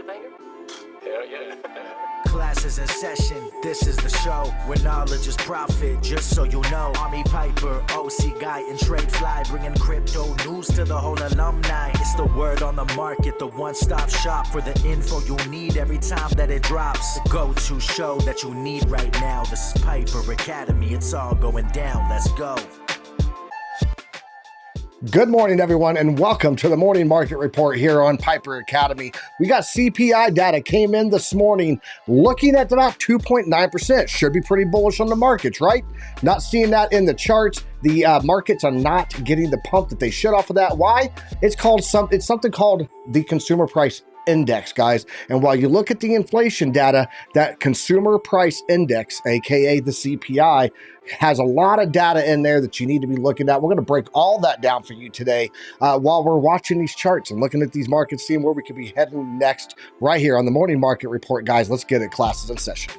Hell yeah. Classes in session, this is the show where knowledge is profit, just so you know. Army Piper, OC guy, and Trade Fly, bringing crypto news to the whole alumni. It's the word on the market, the one-stop shop for the info you need every time that it drops. The go-to show that you need right now. This is Piper Academy, it's all going down, let's go. Good morning, everyone, and welcome to the Morning Market Report here on Piper Academy. We got CPI data came in this morning looking at about 2.9%. Should be pretty bullish on the markets, right? Not seeing that in the charts. The markets are not getting the pump that they should off of that. Why? It's something called the Consumer Price Index, guys. And while you look at the inflation data, that Consumer Price Index, aka the CPI, has a lot of data in there that you need to be looking at. We're going to break all that down for you today while we're watching these charts and looking at these markets, seeing where we could be heading next right here on the Morning Market Report. Guys, let's get it. Classes in session.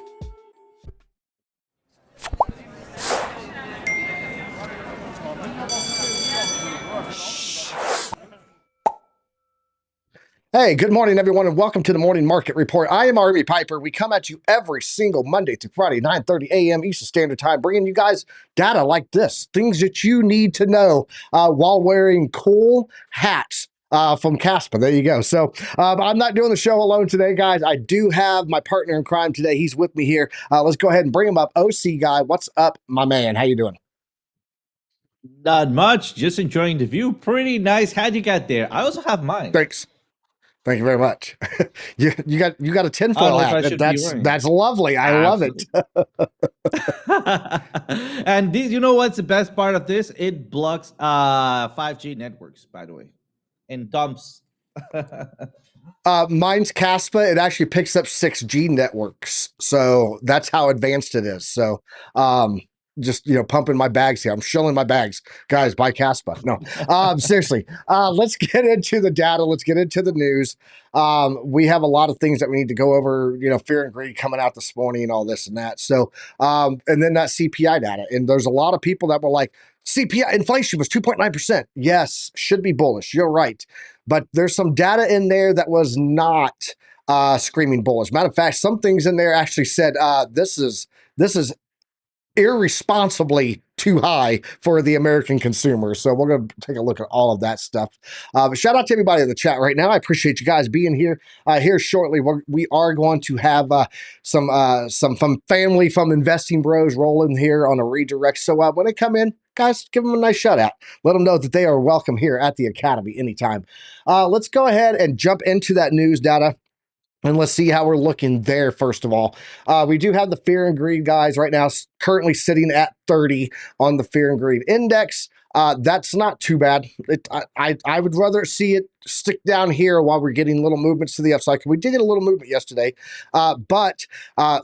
Hey, good morning, everyone, and welcome to the Morning Market Report. I am Army Piper. We come at you every single Monday through Friday, 9:30 a.m. Eastern Standard Time, bringing you guys data like this, things that you need to know while wearing cool hats from Caspa. There you go. So I'm not doing the show alone today, guys. I do have my partner in crime today. He's with me here. Let's go ahead and bring him up. OC guy, what's up, my man? How you doing? Not much. Just enjoying the view. Pretty nice. How'd you get there? I also have mine. Thanks. Thank you very much. you got a tinfoil hat. That's lovely. I love it. And you know what's the best part of this? It blocks 5G networks, by the way, and dumps. Mine's Caspa. It actually picks up 6G networks, so that's how advanced it is. So just pumping my bags here. I'm shilling my bags, guys. Buy Caspa. No, seriously. Let's get into the data. Let's get into the news. We have a lot of things that we need to go over. Fear and greed coming out this morning and all this and that. So, and then that CPI data. And there's a lot of people that were like, CPI inflation was 2.9%. Yes, should be bullish. You're right, but there's some data in there that was not screaming bullish. Matter of fact, some things in there actually said this is irresponsibly too high for the American consumer. So we're going to take a look at all of that stuff. But shout out to everybody in the chat right now. I appreciate you guys being here. Here shortly, we are going to have some from family from Investing Bros rolling here on a redirect. So when they come in, guys, give them a nice shout out. Let them know that they are welcome here at the Academy anytime. Let's go ahead and jump into that news data. And let's see how we're looking there, first of all. We do have the fear and greed, guys, right now, currently sitting at 30 on the fear and greed index. That's not too bad. I would rather see it stick down here while we're getting little movements to the upside. We did get a little movement yesterday, but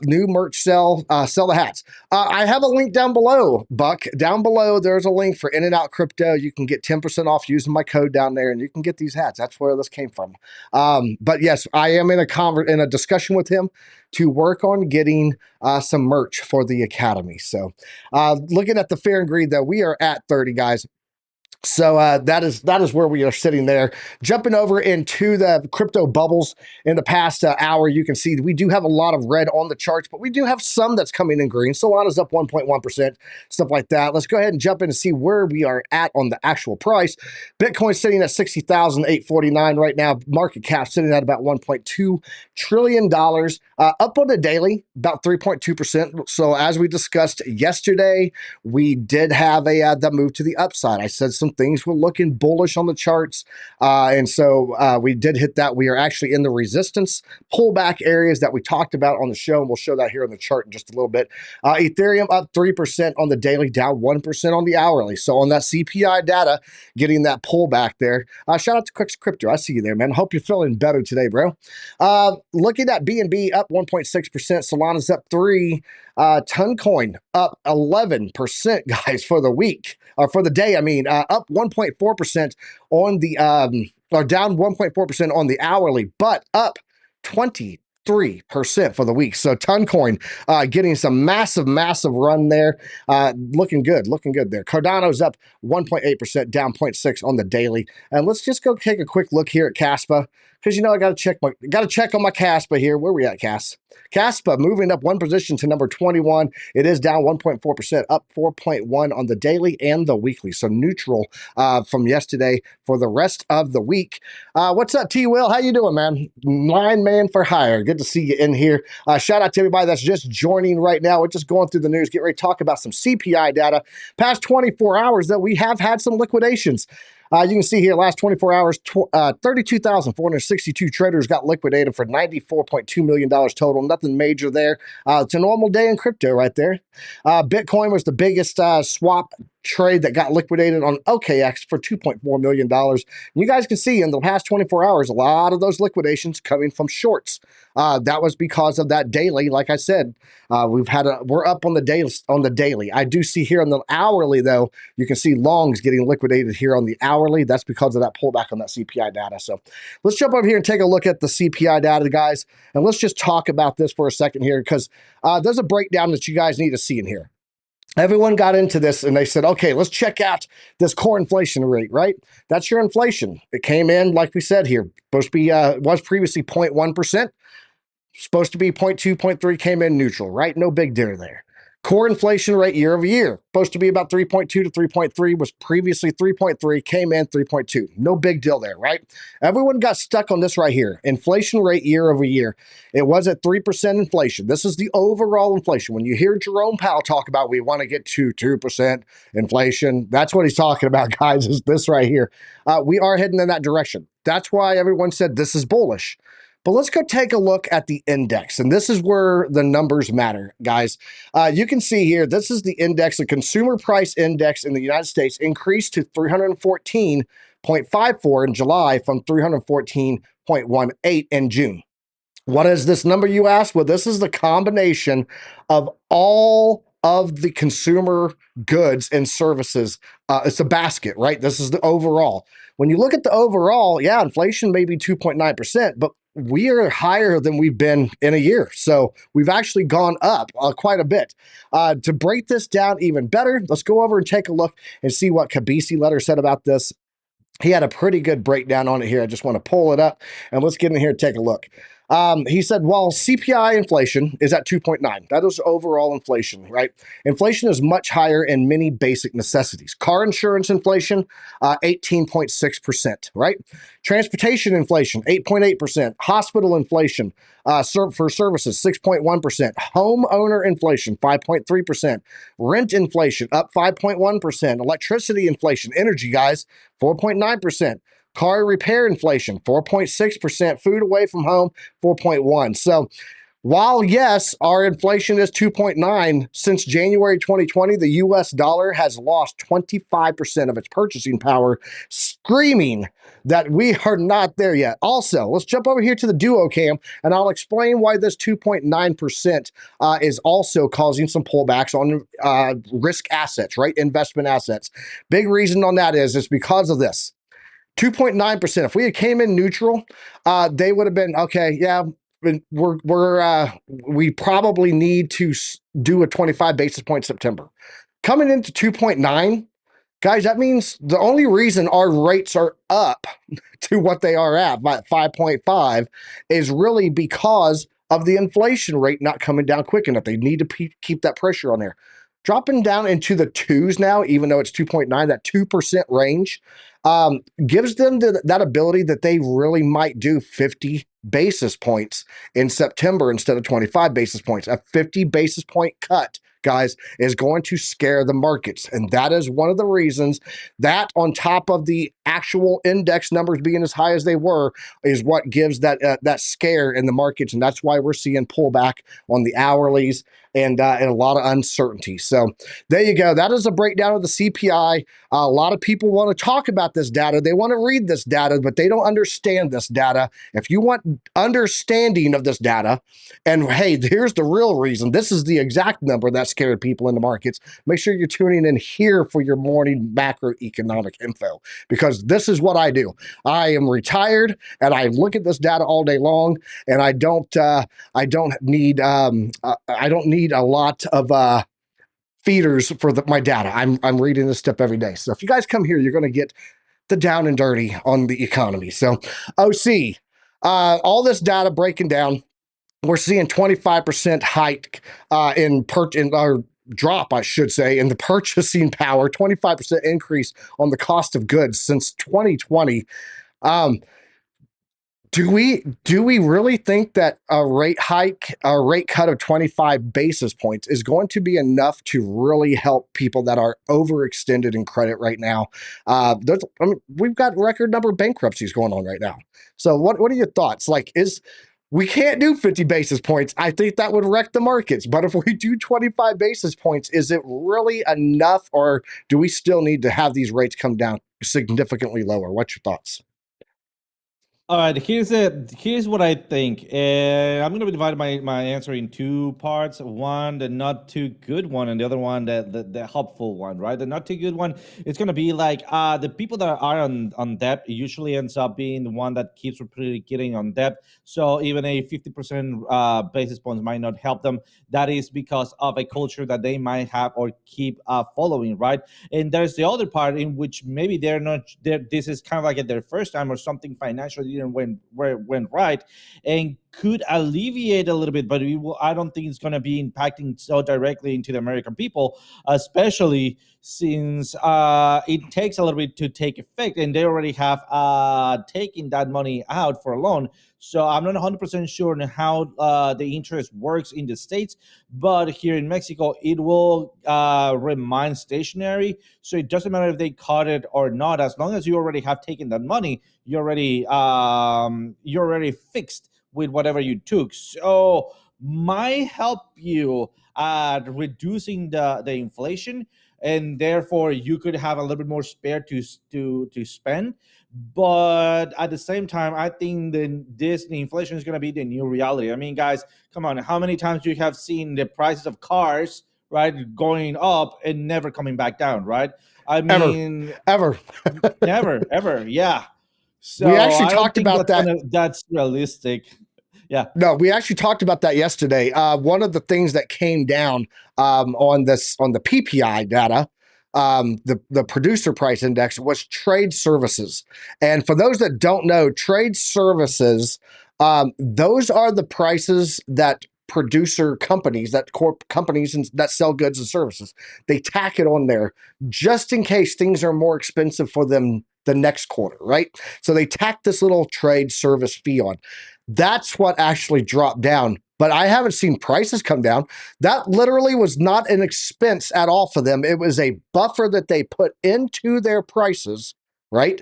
new merch sell the hats. I have a link down below, Buck. Down below, there's a link for In and Out Crypto. You can get 10% off using my code down there, and you can get these hats. That's where this came from. But yes, I am in a discussion with him to work on getting some merch for the Academy. So looking at the fear and greed, though, we are at 30, guys. So that is where we are sitting there. Jumping over into the crypto bubbles in the past hour, you can see we do have a lot of red on the charts, but we do have some that's coming in green. Solana's up 1.1%, stuff like that. Let's go ahead and jump in and see where we are at on the actual price. Bitcoin sitting at $60,849 right now. Market cap sitting at about $1.2 trillion. Up on the daily, about 3.2%. So as we discussed yesterday, we did have the move to the upside. I said some things were looking bullish on the charts. And so we did hit that. We are actually in the resistance pullback areas that we talked about on the show. And we'll show that here on the chart in just a little bit. Ethereum up 3% on the daily, down 1% on the hourly. So on that CPI data, getting that pullback there. Shout out to Quicks Crypto. I see you there, man. Hope you're feeling better today, bro. Looking at BNB up 1.6%. Solana's up 3%. Toncoin up 11%, guys, for the week, or for the day, I mean, up 1.4% on the, or down 1.4% on the hourly, but up 22% 0.3% for the week. So Toncoin getting some massive run there. Looking good there. Cardano's up 1.8%, down 0.6 on the daily. And let's just go take a quick look here at Caspa, because I got to check on my Caspa here. Where we at, Cas? Caspa moving up one position to number 21. It is down 1.4%, up 4.1 on the daily and the weekly. So neutral from yesterday for the rest of the week. What's up, T. Will? How you doing, man? Line man for hire. Good to see you in here. Shout out to everybody that's just joining right now. We're just going through the news. Get ready to talk about some CPI data. Past 24 hours that we have had some liquidations. You can see here, last 24 hours, 32,462 traders got liquidated for $94.2 million total. Nothing major there. It's a normal day in crypto right there. Bitcoin was the biggest swap trade that got liquidated on OKX for $2.4 million. And you guys can see in the past 24 hours, a lot of those liquidations coming from shorts. That was because of that daily. Like I said, we're up on the daily. I do see here on the hourly, though, you can see longs getting liquidated here on the hourly. That's because of that pullback on that CPI data. So let's jump over here and take a look at the CPI data, guys. And let's just talk about this for a second here, because there's a breakdown that you guys need to see in here. Everyone got into this and they said, okay, let's check out this core inflation rate, right? That's your inflation. It came in, like we said here, supposed to be, was previously 0.1%, supposed to be 0.2, 0.3, came in neutral, right? No big deal there. Core inflation rate year over year, supposed to be about 3.2 to 3.3, was previously 3.3, came in 3.2. No big deal there, right? Everyone got stuck on this right here. Inflation rate year over year. It was at 3% inflation. This is the overall inflation. When you hear Jerome Powell talk about we want to get to 2% inflation, that's what he's talking about, guys, is this right here. We are heading in that direction. That's why everyone said this is bullish. But let's go take a look at the index. And this is where the numbers matter, guys. You can see here, this is the index, the consumer price index in the United States increased to 314.54 in July from 314.18 in June. What is this number, you ask? Well, this is the combination of all of the consumer goods and services. It's a basket, right? This is the overall. When you look at the overall, yeah, inflation may be 2.9%, but we are higher than we've been in a year. So we've actually gone up quite a bit. To break this down even better, let's go over and take a look and see what Kabisi Letter said about this. He had a pretty good breakdown on it here. I just want to pull it up and let's get in here and take a look. He said, while CPI inflation is at 2.9, that is overall inflation, right? Inflation is much higher in many basic necessities. Car insurance inflation, 18.6%, right? Transportation inflation, 8.8%. Hospital inflation for services, 6.1%. Homeowner inflation, 5.3%. Rent inflation, up 5.1%. Electricity inflation, energy, guys, 4.9%. Car repair inflation, 4.6%. Food away from home, 4.1%. So while, yes, our inflation is 2.9, since January 2020, the US dollar has lost 25% of its purchasing power, screaming that we are not there yet. Also, let's jump over here to the Duo Cam, and I'll explain why this 2.9% is also causing some pullbacks on risk assets, right? Investment assets. Big reason on that is because of this. 2.9%. If we had came in neutral, they would have been, okay, yeah, we probably need to do a 25 basis point September. Coming into 2.9, guys, that means the only reason our rates are up to what they are at, by 5.5, is really because of the inflation rate not coming down quick enough. They need to keep that pressure on there. Dropping down into the 2s now, even though it's 2.9, that 2% range, gives them that ability that they really might do 50 basis points in September instead of 25 basis points. A 50 basis point cut, guys, is going to scare the markets. And that is one of the reasons that, on top of the actual index numbers being as high as they were, is what gives that scare in the markets. And that's why we're seeing pullback on the hourlies and a lot of uncertainty. So there you go. That is a breakdown of the CPI. A lot of people want to talk about this data. They want to read this data, but they don't understand this data. If you want understanding of this data, and hey, here's the real reason. This is the exact number that scared people in the markets. Make sure you're tuning in here for your morning macroeconomic info, because this is what I do. I am retired and I look at this data all day long, and I don't need a lot of feeders for my data. I'm reading this stuff every day. So if you guys come here, you're going to get the down and dirty on the economy. So OC, all this data breaking down, we're seeing 25% hike in our drop, I should say, in the purchasing power, 25% increase on the cost of goods since 2020. Do we really think that a rate cut of 25 basis points is going to be enough to really help people that are overextended in credit right now? We've got record number of bankruptcies going on right now. So what are your thoughts? Like, we can't do 50 basis points. I think that would wreck the markets. But if we do 25 basis points, is it really enough, or do we still need to have these rates come down significantly lower? What's your thoughts? All right, here's what I think. I'm going to divide my answer in two parts. One, the not too good one, and the other one, the helpful one, right? The not too good one, it's going to be like the people that are on debt usually ends up being the one that keeps repeatedly getting on debt. So even a 50% basis points might not help them. That is because of a culture that they might have or keep following, right? And there's the other part in which maybe they're not there. This is kind of like their first time or something financially went right, and could alleviate a little bit, but I don't think it's going to be impacting so directly into the American people, especially since it takes a little bit to take effect, and they already have taken that money out for a loan. So I'm not 100% sure on how the interest works in the States, but here in Mexico, it will remain stationary. So it doesn't matter if they cut it or not. As long as you already have taken that money, you're already fixed with whatever you took. So might help you at reducing the inflation, and therefore you could have a little bit more spare to spend. But at the same time, I think the inflation is going to be the new reality. I mean, guys, come on, how many times you have seen the prices of cars, right, going up and never coming back down, right? I mean, ever never, yeah. So we actually I don't talked think about that's realistic. Yeah. No, we actually talked about that yesterday. One of the things that came down on the PPI data, the producer price index, was trade services. And for those that don't know, trade services, those are the prices that producer companies, that companies that sell goods and services, they tack it on there just in case things are more expensive for them the next quarter, right? So they tack this little trade service fee on. That's what actually dropped down. But I haven't seen prices come down. That literally was not an expense at all for them. It was a buffer that they put into their prices, right?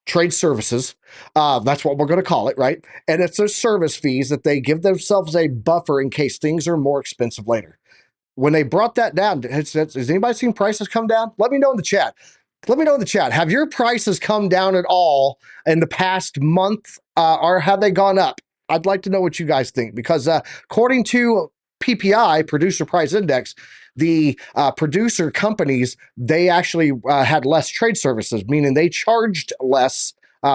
Trade services. That's what we're going to call it, right? And it's their service fees that they give themselves a buffer in case things are more expensive later. When they brought that down, has anybody seen prices come down? Let me know in the chat. Let me know in the chat. Have your prices come down at all in the past month, or have they gone up? I'd like to know what you guys think, because according to PPI, Producer Price Index, the producer companies, they actually had less trade services, meaning they charged less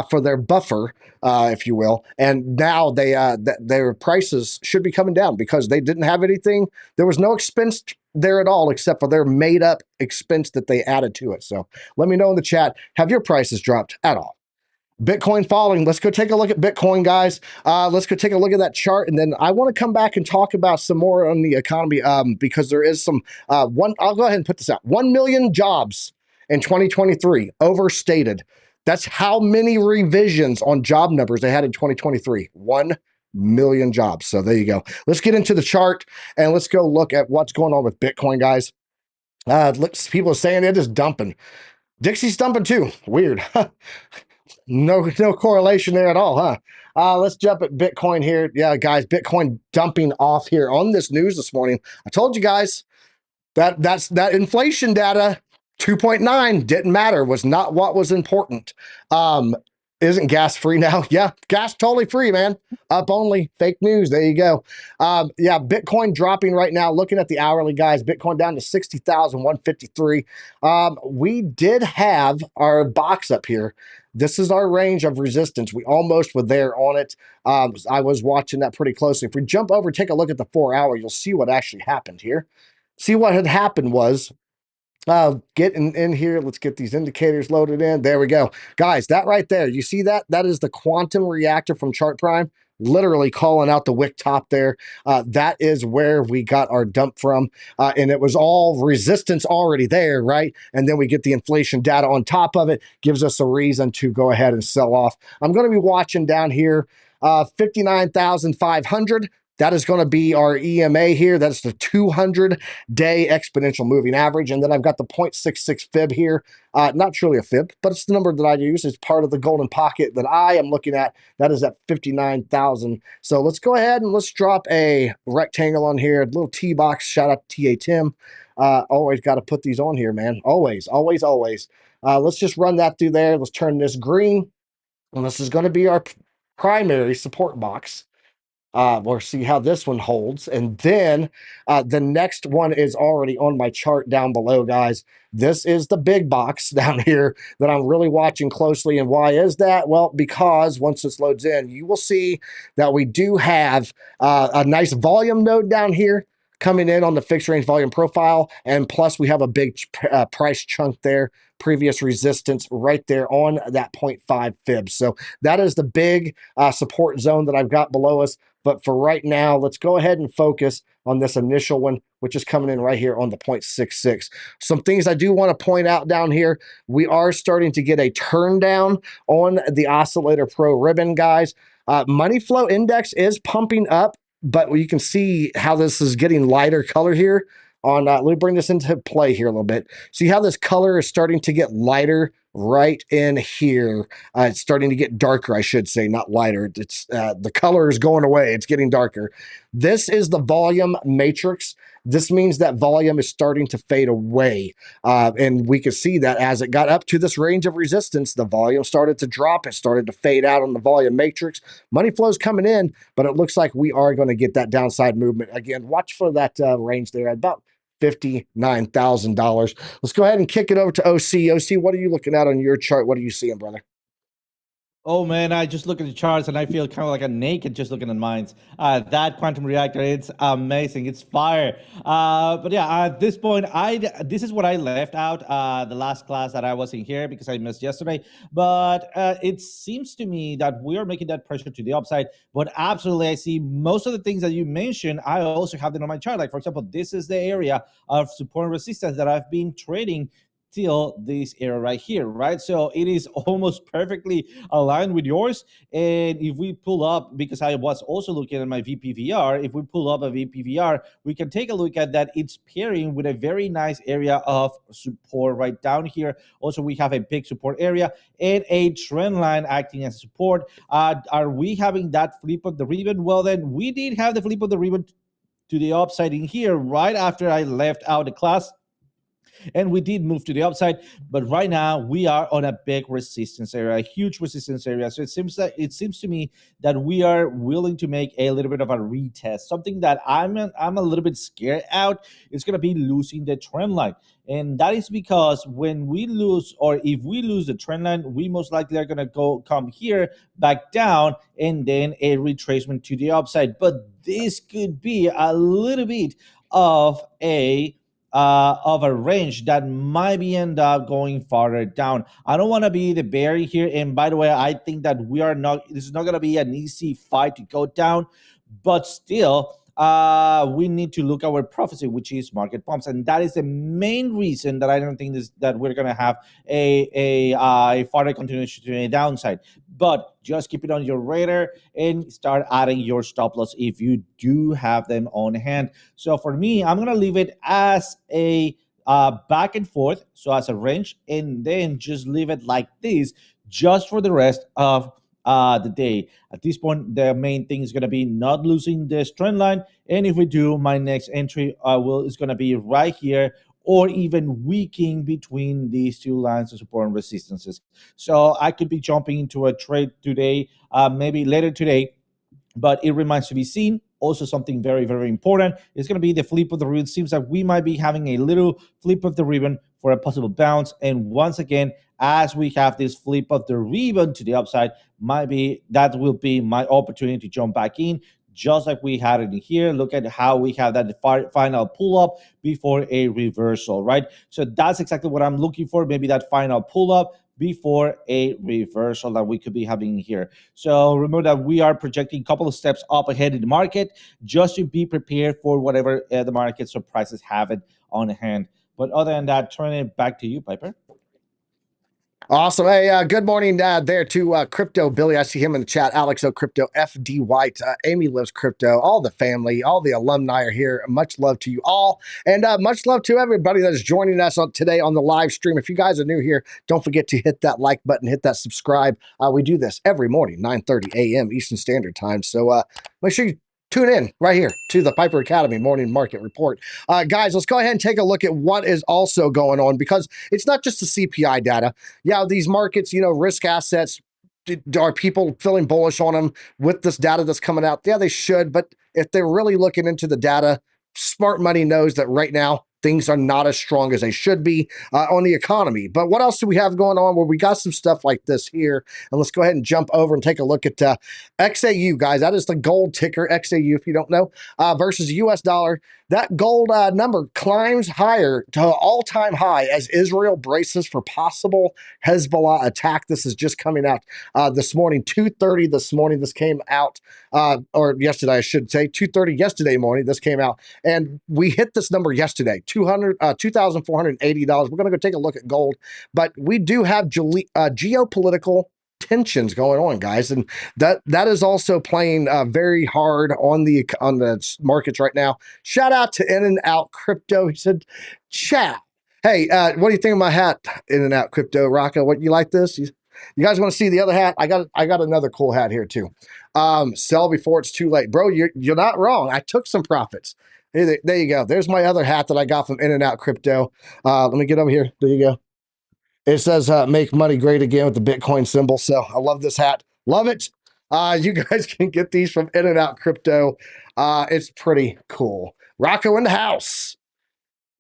for their buffer, if you will. And now their prices should be coming down because they didn't have anything. There was no expense there at all except for their made up expense that they added to it. So let me know in the chat, have your prices dropped at all? Bitcoin falling. Let's go take a look at Bitcoin, guys. Let's go take a look at that chart, and then I want to come back and talk about some more on the economy, because there is some I'll go ahead and put this out. 1 million jobs in 2023, overstated. That's how many revisions on job numbers they had in 2023. 1 million jobs. So there you go. Let's get into the chart and let's go look at what's going on with Bitcoin, guys. People are saying it is dumping. Dixie's dumping too. Weird. No correlation there at all, huh? Let's jump at Bitcoin here. Yeah, guys, Bitcoin dumping off here on this news this morning. I told you guys that inflation data 2.9 didn't matter, was not what was important. Isn't gas free now? Yeah, gas totally free, man. Up only, fake news. There you go. Yeah, Bitcoin dropping right now. Looking at the hourly, guys, Bitcoin down to 60,153. We did have our box up here. This is our range of resistance. We almost were there on it. I was watching that pretty closely. If we jump over, take a look at the 4 hour, you'll see what actually happened here. See, what had happened was, get in here. Let's get these indicators loaded in. There we go. Guys, that right there, you see that? That is the quantum reactor from Chart Prime, literally calling out the wick top there. That is where we got our dump from. And it was all resistance already there, right? And then we get the inflation data on top of it, gives us a reason to go ahead and sell off. I'm going to be watching down here, 59,500. That is going to be our EMA here. That's the 200-day exponential moving average. And then I've got the 0.66 fib here. Not truly a fib, but it's the number that I use. It's part of the golden pocket that I am looking at. That is at 59,000. So let's go ahead and let's drop a rectangle on here. A little T-box. Shout out to TA Tim. Always got to put these on here, man. Always, always, always. Let's just run that through there. Let's turn this green. And this is going to be our primary support box. We'll see how this one holds. And then the next one is already on my chart down below, guys. This is the big box down here that I'm really watching closely. And why is that? Well, because once this loads in, you will see that we do have a nice volume node down here coming in on the fixed range volume profile. And plus we have a big price chunk there, previous resistance right there on that 0.5 fib. So that is the big support zone that I've got below us. But for right now, let's go ahead and focus on this initial one, which is coming in right here on the 0.66. Some things I do want to point out down here. We are starting to get a turn down on the Oscillator Pro ribbon, guys. Money flow index is pumping up, but you can see how this is getting lighter color here. Let me bring this into play here a little bit. See how this color is starting to get lighter right in here. It's starting to get darker, I should say, not lighter. It's the color is going away. It's getting darker. This is the volume matrix. This means that volume is starting to fade away. And we can see that as it got up to this range of resistance, the volume started to drop. It started to fade out on the volume matrix. Money flow is coming in, but it looks like we are going to get that downside movement. Again, watch for that range there at about $59,000. Let's go ahead and kick it over to OC. OC, what are you looking at on your chart? What are you seeing, brother? Oh man, I just look at the charts and I feel kind of like a naked just looking at mines. That quantum reactor, it's amazing. It's fire. But yeah, at this point, this is what I left out the last class that I was in here because I missed yesterday. But it seems to me that we are making that pressure to the upside. But absolutely, I see most of the things that you mentioned. I also have them on my chart. Like for example, this is the area of support and resistance that I've been trading till this area right here, right? So it is almost perfectly aligned with yours. And if we pull up, because I was also looking at my VPVR, if we pull up a VPVR, we can take a look at that. It's pairing with a very nice area of support right down here. Also, we have a big support area and a trend line acting as support. Are we having that flip of the ribbon? Well, then we did have the flip of the ribbon to the upside in here right after I left out the class. And we did move to the upside, but right now we are on a big resistance area, a huge resistance area. So it seems to me that we are willing to make a little bit of a retest. Something that I'm a little bit scared out is going to be losing the trend line. And that is because when we lose, or if we lose the trend line, we most likely are going to come here back down and then a retracement to the upside. But this could be a little bit of a range that might be end up going farther down. I don't want to be the bear here. And by the way, I think that this is not going to be an easy fight to go down, but still, we need to look at our prophecy, which is market pumps. And that is the main reason that I don't think that we're going to have a farther continuation to the downside. But just keep it on your radar and start adding your stop loss if you do have them on hand. So for me, I'm going to leave it as a back and forth, so as a range, and then just leave it like this. just for the rest of the day. At this point, the main thing is going to be not losing this trend line. And if we do, my next entry is going to be right here, or even weakening between these two lines of support and resistances. So I could be jumping into a trade today, maybe later today, but it remains to be seen. Also, something very, very important is going to be the flip of the ribbon. Seems like we might be having a little flip of the ribbon for a possible bounce. And once again, as we have this flip of the ribbon to the upside, that will be my opportunity to jump back in, just like we had it in here. Look at how we have that final pull up before a reversal, right? So that's exactly what I'm looking for. Maybe that final pull up before a reversal that we could be having here. So remember that we are projecting a couple of steps up ahead in the market, just to be prepared for whatever the market surprises have it on hand. But other than that, turning it back to you, Piper. Awesome. Hey, good morning there to Crypto Billy. I see him in the chat. Alex O Crypto, FD White, Amy Lives Crypto, all the family, all the alumni are here. Much love to you all. And much love to everybody that is joining us today on the live stream. If you guys are new here, don't forget to hit that like button, hit that subscribe. We do this every morning, 9:30 a.m. Eastern Standard Time. So make sure you tune in right here to the Piper Academy Morning Market Report. Guys, let's go ahead and take a look at what is also going on, because it's not just the CPI data. Yeah, these markets, risk assets, are people feeling bullish on them with this data that's coming out? Yeah, they should. But if they're really looking into the data, smart money knows that right now things are not as strong as they should be on the economy. But what else do we have going on? Well, we got some stuff like this here. And let's go ahead and jump over and take a look at XAU, guys. That is the gold ticker, XAU, if you don't know, versus US dollar. That gold number climbs higher to an all-time high as Israel braces for possible Hezbollah attack. This is just coming out this morning, 2:30 this morning. This came out, or yesterday, I should say, 2:30 yesterday morning. This came out, and we hit this number yesterday, $2,480. We're going to go take a look at gold, but we do have geopolitical tensions going on, guys, and that is also playing very hard on the markets right now. Shout out to In and Out Crypto. He said, "Chat, hey, what do you think of my hat, In and Out Crypto, Rocco? What, you like this? You guys want to see the other hat? I got another cool hat here too. Sell before it's too late, bro. You're not wrong. I took some profits. Hey, there you go. There's my other hat that I got from In and Out Crypto. Let me get over here. There you go. It says make money great again with the Bitcoin symbol. So I love this hat. Love it. You guys can get these from In and Out Crypto. It's pretty cool. Rocco in the house.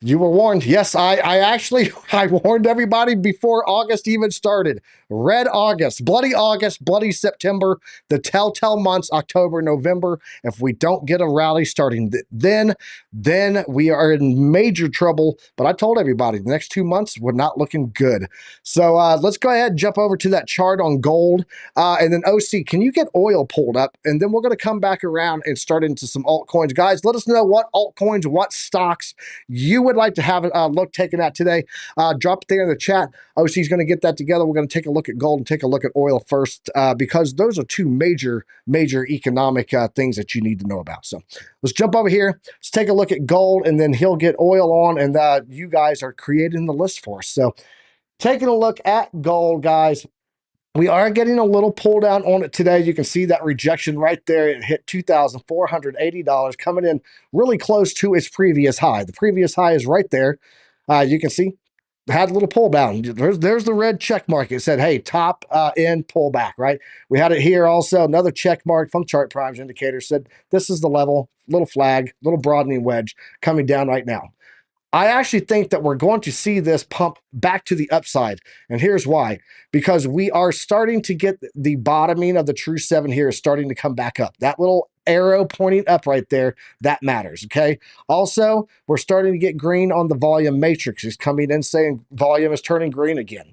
You were warned. Yes, I warned everybody before August even started. Red August, bloody September, the telltale months, October, November. If we don't get a rally starting then we are in major trouble. But I told everybody the next 2 months were not looking good. So let's go ahead and jump over to that chart on gold. And then OC, can you get oil pulled up? And then we're going to come back around and start into some altcoins. Guys, let us know what altcoins, what stocks you would like to have a look taken at today. Drop it there in the chat. OC's going to get that together. We're going to take a look at gold and take a look at oil first, because those are two major economic things that you need to know about. So let's jump over here. Let's take a look at gold, and then he'll get oil on, and you guys are creating the list for us. So taking a look at gold, guys. We are getting a little pull down on it today. You can see that rejection right there. It hit $2,480, coming in really close to its previous high. The previous high is right there. You can see had a little pull down. There's the red check mark. It said, hey, top end pullback, right? We had it here also. Another check mark from Chart Primes indicator said this is the level, little flag, little broadening wedge coming down right now. I actually think that we're going to see this pump back to the upside. And here's why. Because we are starting to get the bottoming of the True 7 here is starting to come back up. That little arrow pointing up right there, that matters, okay? Also, we're starting to get green on the volume matrix. It's coming in saying volume is turning green again.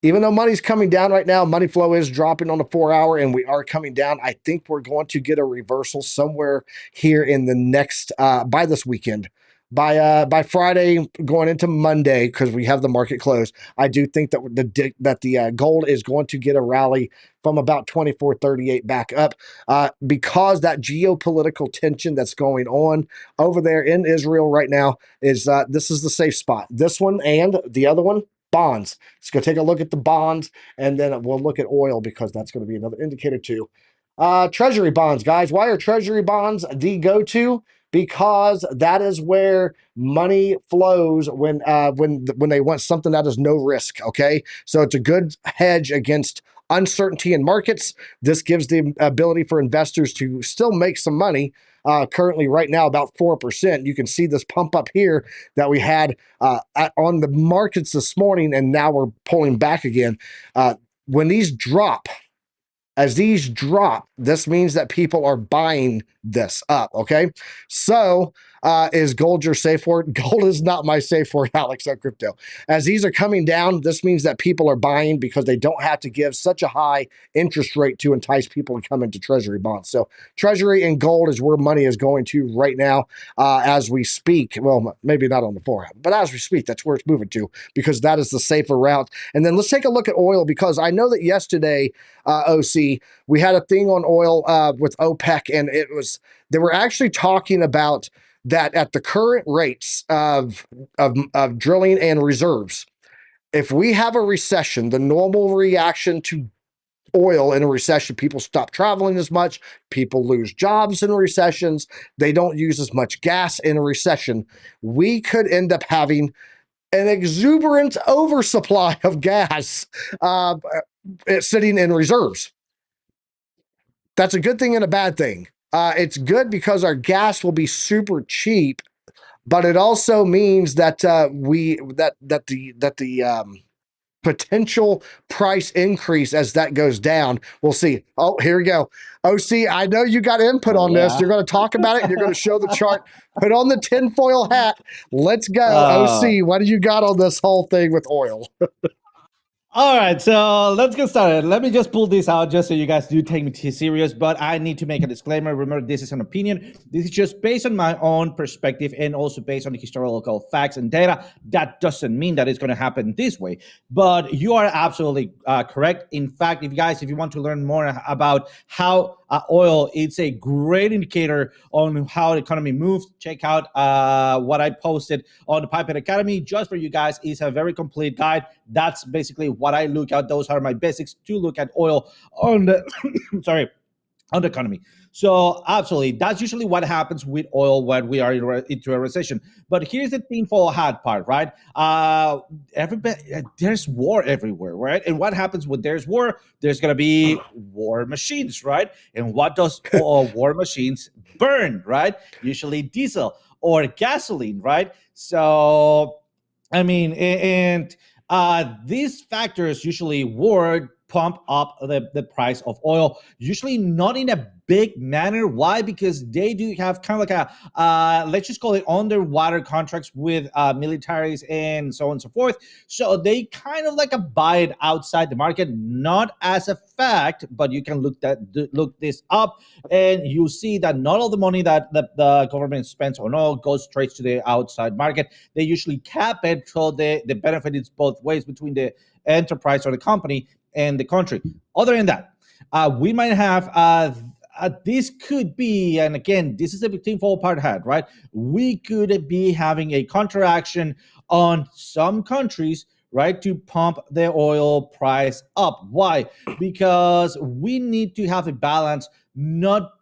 Even though money's coming down right now, money flow is dropping on the 4-hour, and we are coming down. I think we're going to get a reversal somewhere here in the next, by this weekend. By Friday, going into Monday, because we have the market closed, I do think that the gold is going to get a rally from about 24.38 back up, because that geopolitical tension that's going on over there in Israel right now is this is the safe spot. This one and the other one, bonds. Let's go take a look at the bonds, and then we'll look at oil because that's going to be another indicator too. Treasury bonds, guys. Why are treasury bonds the go-to? Because that is where money flows when they want something that is no risk. Okay, so it's a good hedge against uncertainty in markets. This gives the ability for investors to still make some money. Currently, right now, about 4%. You can see this pump up here that we had on the markets this morning, and now we're pulling back again. When these drop, as these drop, this means that people are buying this up. Okay, so is gold your safe word? Gold is not my safe word, Alex, on crypto. As these are coming down, this means that people are buying because they don't have to give such a high interest rate to entice people to come into treasury bonds. So treasury and gold is where money is going to right now as we speak. Well, maybe not on the forehead, but as we speak, that's where it's moving to because that is the safer route. And then let's take a look at oil because I know that yesterday, OC, we had a thing on oil with OPEC, and they were actually talking about that at the current rates of drilling and reserves, if we have a recession, the normal reaction to oil in a recession, people stop traveling as much, people lose jobs in recessions, they don't use as much gas in a recession. We could end up having an exuberant oversupply of gas sitting in reserves. That's a good thing and a bad thing. It's good because our gas will be super cheap, but it also means that the potential price increase as that goes down. We'll see. Oh, here we go. OC, I know you got input on this. You're going to talk about it and you're going to show the chart. Put on the tinfoil hat. Let's go. OC, what do you got on this whole thing with oil? All right, so let's get started. Let me just pull this out just so you guys do take me too serious, but I need to make a disclaimer. Remember, this is an opinion. This is just based on my own perspective and also based on the historical facts and data. That doesn't mean that it's going to happen this way, but you are absolutely correct. In fact, if you want to learn more about how oil, it's a great indicator on how the economy moves. Check out what I posted on the Pipette Academy just for you guys. It's a very complete guide. That's basically what I look at. Those are my basics to look at oil on the on the economy. So absolutely, that's usually what happens with oil when we are into a recession. But here's the tinfoil hat part, right? There's war everywhere, right? And what happens when there's war? There's gonna be war machines, right? And what does war machines burn, right? Usually diesel or gasoline, right? So, I mean, and these factors usually would pump up the price of oil, usually not in a big manner. Why? Because they do have kind of like a, let's just call it underwater contracts with militaries and so on and so forth. So they kind of like a buy it outside the market, not as a fact, but you can look this up and you see that not all the money that the government spends on oil goes straight to the outside market. They usually cap it so the benefit is both ways between the enterprise or the company and the country. Other than that, we might have this could be, and again, this is a tinfoil part hat, right? We could be having a counteraction on some countries, right, to pump the oil price up. Why? Because we need to have a balance, not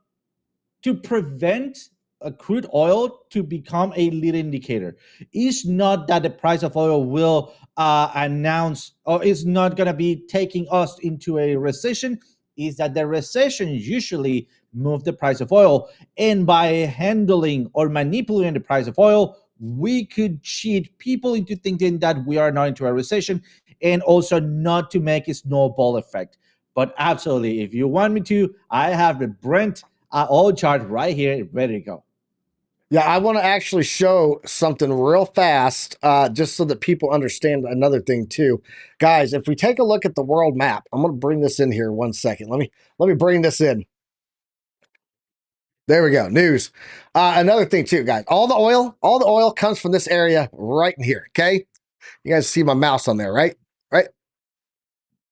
to prevent a crude oil to become a lead indicator. It's not that the price of oil will announce or is not going to be taking us into a recession. Is that the recession usually move the price of oil, and by handling or manipulating the price of oil, we could cheat people into thinking that we are not into a recession, and also not to make a snowball effect. But absolutely, if you want me to, I have the Brent oil chart right here, ready to go. Yeah, I want to actually show something real fast, just so that people understand another thing too. Guys, if we take a look at the world map, I'm going to bring this in here 1 second. Let me bring this in. There we go. News. Another thing too, guys. All the oil comes from this area right in here. Okay. You guys see my mouse on there, right? Right.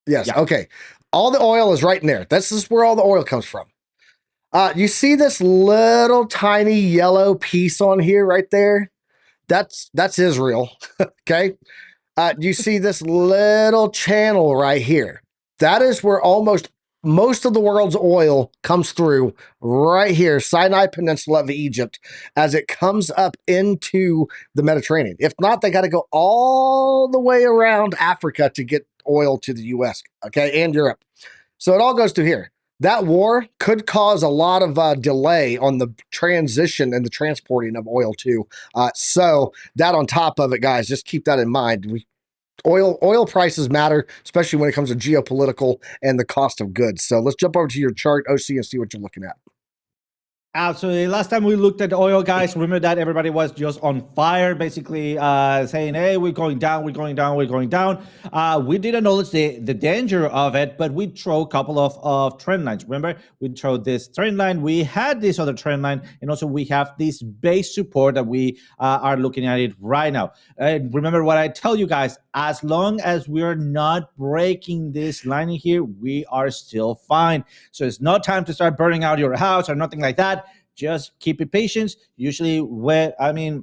Yes. Yeah. Okay. All the oil is right in there. This is where all the oil comes from. You see this little tiny yellow piece on here right there? That's Israel. Okay. You see this little channel right here. That is where most of the world's oil comes through right here, Sinai Peninsula of Egypt, as it comes up into the Mediterranean. If not, they got to go all the way around Africa to get oil to the US, okay, and Europe. So it all goes through here. That war could cause a lot of delay on the transition and the transporting of oil too. So that on top of it, guys, just keep that in mind. Oil prices matter, especially when it comes to geopolitical and the cost of goods. So let's jump over to your chart, OC, and see what you're looking at. Absolutely. Last time we looked at oil, guys, remember that everybody was just on fire, basically saying, hey, we're going down, we're going down, we're going down. We did acknowledge the danger of it, but we throw a couple of trend lines. Remember, we throw this trend line, we had this other trend line, and also we have this base support that we are looking at it right now. And remember what I tell you guys, as long as we're not breaking this line in here, we are still fine. So it's not time to start burning out your house or nothing like that. Just keep it patient. Usually, the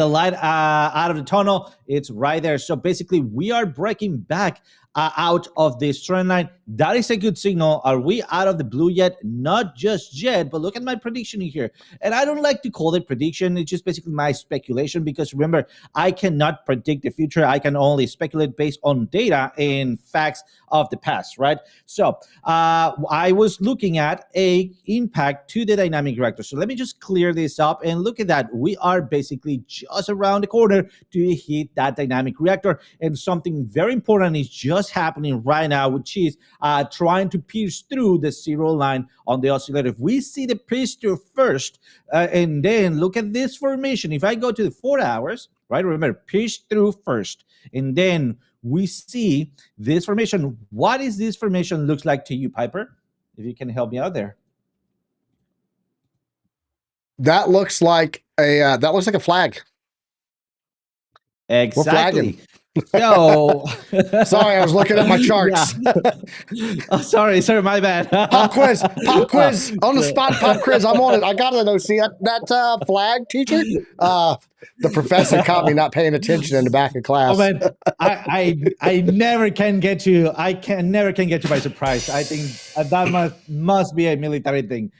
light out of the tunnel, it's right there. So basically, we are breaking back out of this trend line. That is a good signal. Are we out of the blue yet? Not just yet, but look at my prediction here. And I don't like to call it prediction. It's just basically my speculation, because remember, I cannot predict the future. I can only speculate based on data and facts of the past, right? So I was looking at a impact to the dynamic reactor. So let me just clear this up and look at that. We are basically just around the corner to hit that dynamic reactor. And something very important is just happening right now, which is trying to pierce through the zero line on the oscillator. If we see the pierce through first, and then look at this formation. If I go to the 4 hours, right, remember, pierce through first, and then we see this formation. What is this formation looks like to you, Piper? If you can help me out there. That looks like a flag. Exactly. So, sorry, I was looking at my charts. Oh, sorry, my bad. Pop quiz on the spot. Pop quiz. I'm on it. I got it. See that flag, teacher. The professor caught me not paying attention in the back of class. Oh man, I never can get you. Never can get you by surprise. I think that must be a military thing.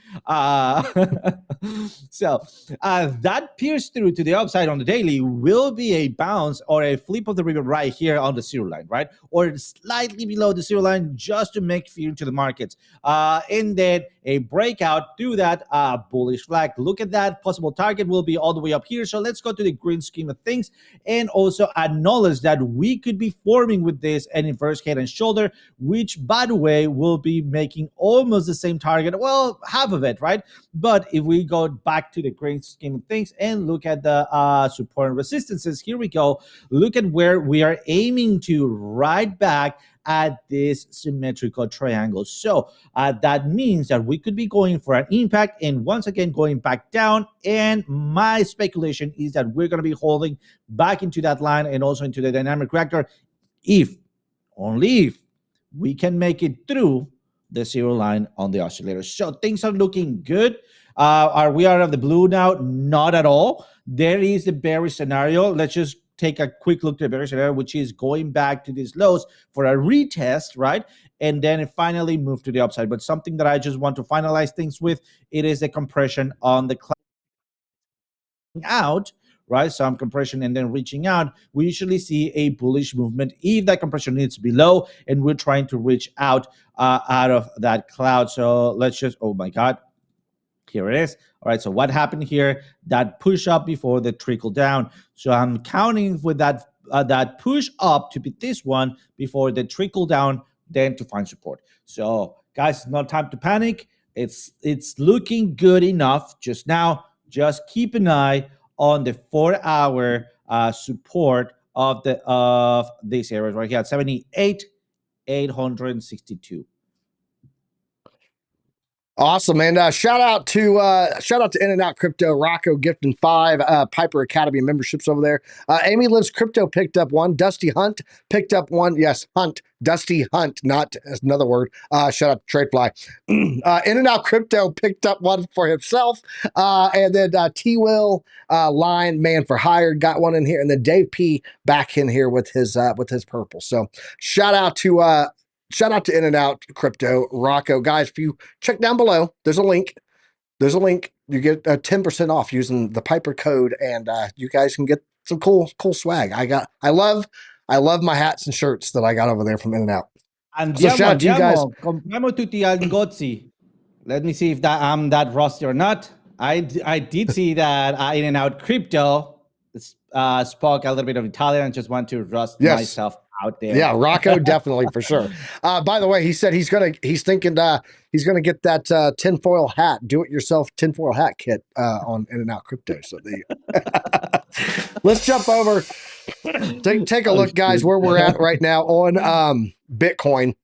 So that pierce through to the upside on the daily will be a bounce or a flip of the ribbon right here on the zero line, right? Or slightly below the zero line, just to make fear to the markets. And then a breakout through that bullish flag. Look at that. Possible target will be all the way up here. So let's go to the green scheme of things and also acknowledge that we could be forming with this an inverse head and shoulder, which, by the way, will be making almost the same target. Well, half of it, right? But if we go back to the green scheme of things and look at the support and resistances, here we go. Look at where we are aiming to, right back at this symmetrical triangle. So that means that we could be going for an impact and once again going back down. And my speculation is that we're going to be holding back into that line and also into the dynamic reactor, only if we can make it through the zero line on the oscillator. So things are looking good. Are we out of the blue now? Not at all. There is the bearish scenario. Let's just take a quick look at the bearish scenario, which is going back to these lows for a retest, right? And then it finally moved to the upside. But something that I just want to finalize things with, it is the compression on the cloud out, right? Some compression and then reaching out. We usually see a bullish movement if that compression is below and we're trying to reach out of that cloud. So let's just, oh my God, here it is. All right, so what happened here? That push up before the trickle down. So I'm counting with that push up to be this one before the trickle down, then to find support. So guys, it's not time to panic. It's looking good enough just now. Just keep an eye on the 4 hour support of these areas right here at 78,862. Awesome, man. Shout out to In and Out Crypto, Rocco gifting 5 Piper Academy memberships over there. Amy Lives Crypto picked up 1. Dusty Hunt picked up 1. Yes, Hunt. Dusty Hunt, not another word. Shout out to Tradefly. In and Out Crypto picked up 1 for himself. And then T Will Line Man for Hire got 1 in here. And then Dave P back in here with his purple. So shout out to In and Out Crypto, Rocco. Guys, if you check down below, there's a link. You get 10% off using the Piper code, and you guys can get some cool swag. I love my hats and shirts that I got over there from In and Out. So shout out to you guys. Compriamo tutti angozzi. Let me see if I'm that rusty or not. I did see that In and Out Crypto spoke a little bit of Italian and just want to rust myself out there. Yeah, Rocco definitely for sure. By the way, he said he's thinking he's gonna get that tinfoil hat, do-it-yourself tinfoil hat kit on In and Out Crypto. So let's jump over. Take a look, guys, where we're at right now on Bitcoin.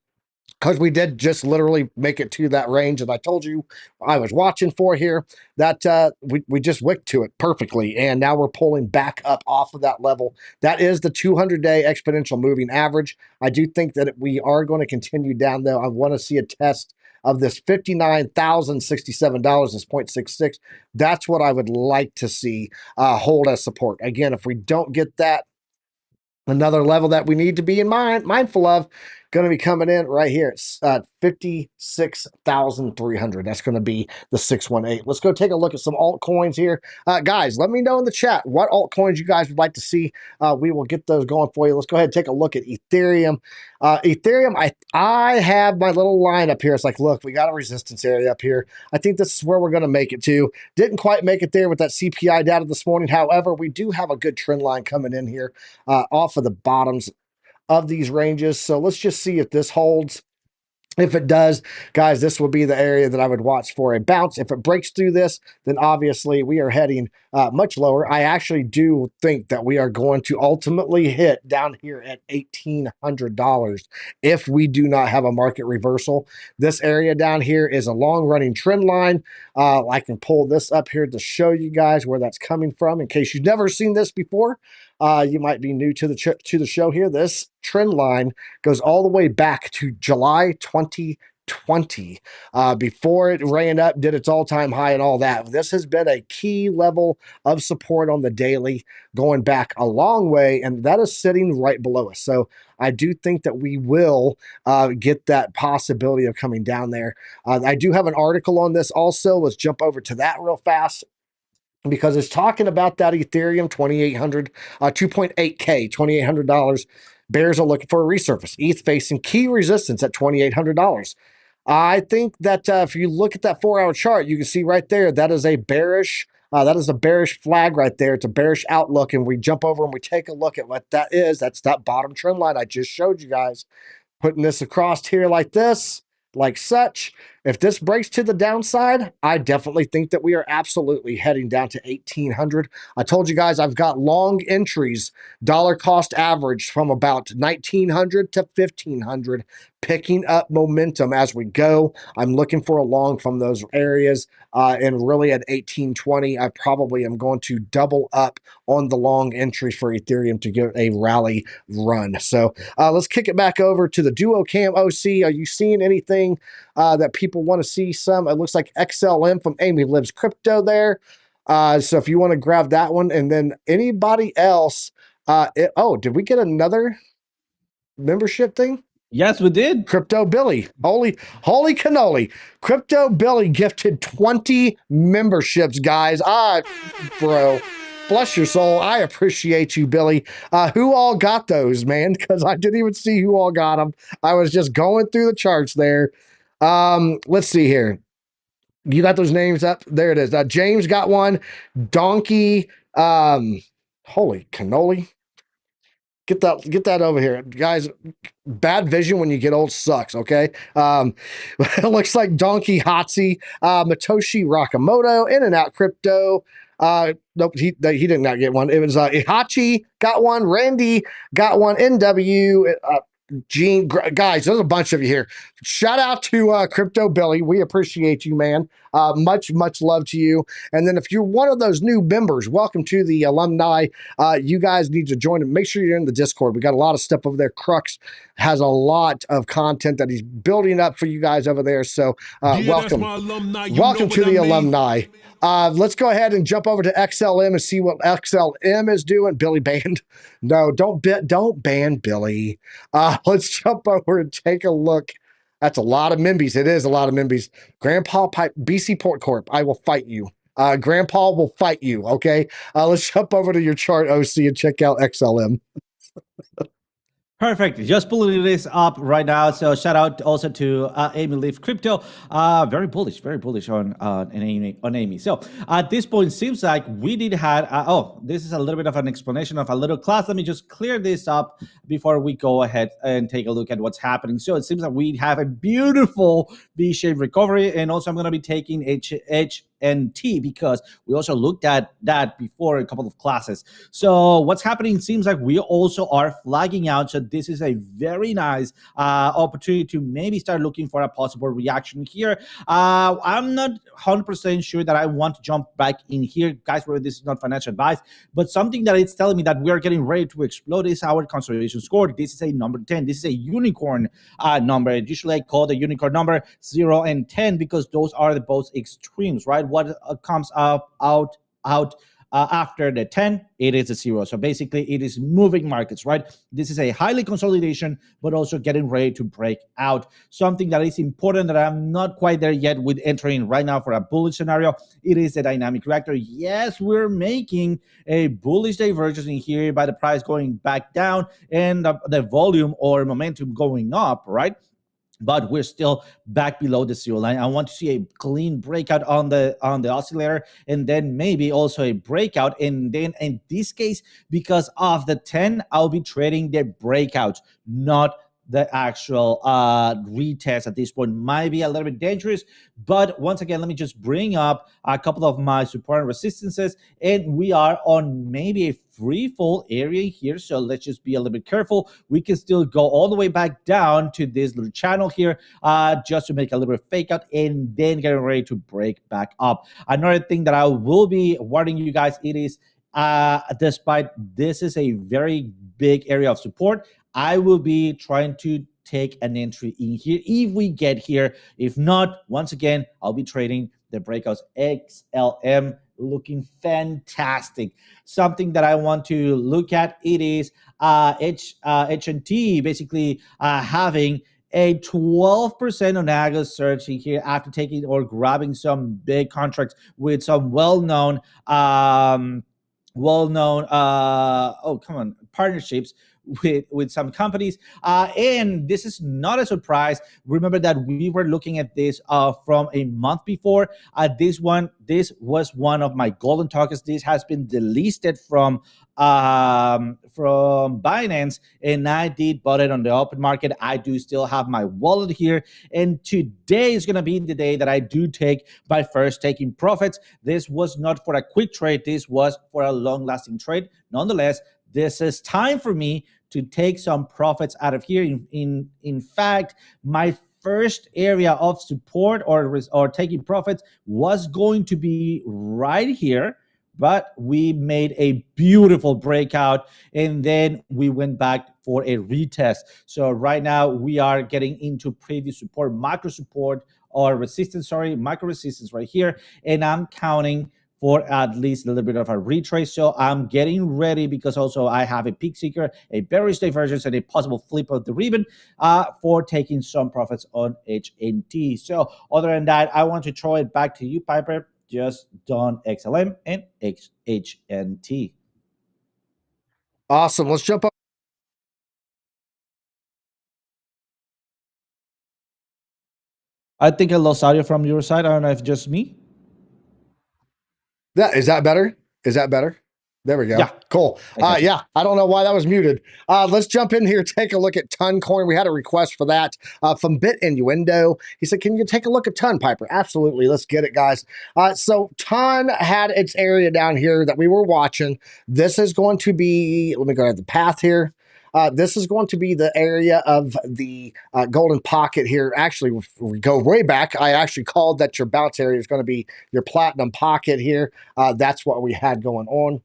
Because we did just literally make it to that range that I told you I was watching for here, that we just wicked to it perfectly. And now we're pulling back up off of that level. That is the 200-day exponential moving average. I do think that we are going to continue down, though. I want to see a test of this $59,067 is 0.66. That's what I would like to see hold as support. Again, if we don't get that, another level that we need to be mindful of, going to be coming in right here. It's 56,300. That's going to be the 618. Let's go take a look at some altcoins here. Guys, let me know in the chat what altcoins you guys would like to see. We will get those going for you. Let's go ahead and take a look at Ethereum. Ethereum, I have my little line up here. It's like, look, we got a resistance area up here. I think this is where we're going to make it to. Didn't quite make it there with that CPI data this morning. However, we do have a good trend line coming in here off of the bottoms of these ranges. So let's just see if this holds. If it does, guys, this will be the area that I would watch for a bounce. If it breaks through this, then obviously we are heading much lower. I actually do think that we are going to ultimately hit down here at $1,800 if we do not have a market reversal. This area down here is a long-running trend line. I can pull this up here to show you guys where that's coming from in case you've never seen this before. You might be new to the show here. This trend line goes all the way back to July 2020, before it ran up, did its all-time high and all that. This has been a key level of support on the daily, going back a long way, and that is sitting right below us. So I do think that we will get that possibility of coming down there. I do have an article on this also. Let's jump over to that real fast, because it's talking about that Ethereum 2,800, 2.8K, $2,800. Bears are looking for a resurface. ETH facing key resistance at $2,800. I think that if you look at that 4-hour chart, you can see right there, that is a bearish flag right there. It's a bearish outlook. And we jump over and we take a look at what that is. That's that bottom trend line I just showed you guys. Putting this across here like this, like such. If this breaks to the downside, I definitely think that we are absolutely heading down to 1,800. I told you guys I've got long entries, dollar cost average from about 1,900 to 1,500, picking up momentum as we go. I'm looking for a long from those areas, and really at 1,820, I probably am going to double up on the long entries for Ethereum to get a rally run. So let's kick it back over to the Duo Cam OC. Are you seeing anything that people want to see? Some, it looks like XLM from Amy Lives Crypto there. So if you want to grab that one, and then anybody else, did we get another membership thing? Yes, we did. Crypto Billy, holy cannoli. Crypto Billy gifted 20 memberships, guys. Bro, bless your soul. I appreciate you, Billy. Who all got those, man? Because I didn't even see who all got them. I was just going through the charts there. Let's see here. You got those names up? There it is. James got one. Donkey. Holy cannoli. Get that over here, guys. Bad vision when you get old sucks. Okay. It looks like Donkey Hotzi, Matoshi Rakamoto, In and Out Crypto. Nope, he did not get one. It was Ihachi got one. Randy got one. NW. Gene, guys, there's a bunch of you here. Shout out to Crypto Billy. We appreciate you, man. Much love to you. And then if you're one of those new members, welcome to the alumni. You guys need to join them. Make sure you're in the Discord. We got a lot of stuff over there. Crux has a lot of content that he's building up for you guys over there. So welcome. Welcome to the alumni. Let's go ahead and jump over to XLM and see what XLM is doing. Billy banned. No, don't ban Billy. Let's jump over and take a look. That's a lot of Mimbies. It is a lot of Mimbies. Grandpa Pipe, BC Port Corp. I will fight you. Grandpa will fight you. Okay. Let's jump over to your chart, OC, and check out XLM. Perfect. Just pulling this up right now. So shout out also to Amy Leaf Crypto. Very bullish on Amy. So at this point, seems like we did have. This is a little bit of an explanation of a little class. Let me just clear this up before we go ahead and take a look at what's happening. So it seems like we have a beautiful V-shaped recovery, and also I'm going to be taking HNT because we also looked at that before a couple of classes. So what's happening seems like we also are flagging out. So this is a very nice opportunity to maybe start looking for a possible reaction here. I'm not 100% sure that I want to jump back in here. Guys, remember, this is not financial advice, but something that it's telling me that we are getting ready to explode is our consolidation score. This is a number 10. This is a unicorn number. Usually I call the unicorn number 0 and 10 because those are the both extremes, right? What comes out after the 10, it is a 0. So basically, it is moving markets, right? This is a highly consolidation, but also getting ready to break out. Something that is important that I'm not quite there yet with entering right now for a bullish scenario. It is a dynamic reactor. Yes, we're making a bullish divergence in here by the price going back down and the volume or momentum going up, right? But we're still back below the 0 line. I want to see a clean breakout on the oscillator, and then maybe also a breakout. And then in this case, because of the 10, I'll be trading the breakouts, not the actual retest at this point. Might be a little bit dangerous, but once again, let me just bring up a couple of my support and resistances, and we are on maybe a free fall area here, so let's just be a little bit careful. We can still go all the way back down to this little channel here, just to make a little bit of fake out, and then get ready to break back up. Another thing that I will be warning you guys, it is despite this is a very big area of support, I will be trying to take an entry in here if we get here. If not, once again, I'll be trading the breakouts. XLM looking fantastic. Something that I want to look at, it is HNT basically having a 12% on August searching here after taking or grabbing some big contracts with some well-known partnerships with some companies, and this is not a surprise. Remember that we were looking at this from a month before. This was one of my golden targets. This has been delisted from Binance, and I did bought it on the open market. I do still have my wallet here, and today is gonna be the day that I do take my first taking profits. This was not for a quick trade. This was for a long-lasting trade. Nonetheless, this is time for me to take some profits out of here. In fact, my first area of support or taking profits was going to be right here, but we made a beautiful breakout, and then we went back for a retest. So right now we are getting into previous support, micro support or resistance, micro resistance right here, and I'm counting for at least a little bit of a retrace. So I'm getting ready because also I have a peak seeker, a bearish divergence, and a possible flip of the ribbon for taking some profits on HNT. So other than that, I want to throw it back to you, Piper. Just done XLM and HNT. Awesome. Let's jump up. I think I lost audio from your side. I don't know if it's just me. Is that better? Is that better? There we go. Yeah. Cool. Yeah, I don't know why that was muted. Let's jump in here, take a look at Ton Coin. We had a request for that from Bit Innuendo. He said, can you take a look at Ton, Piper? Absolutely. Let's get it, guys. So Ton had its area down here that we were watching. This is going to be, let me go ahead the path here. This is going to be the area of the golden pocket here. Actually, if we go way back, I actually called that your bounce area is going to be your platinum pocket here. That's what we had going on.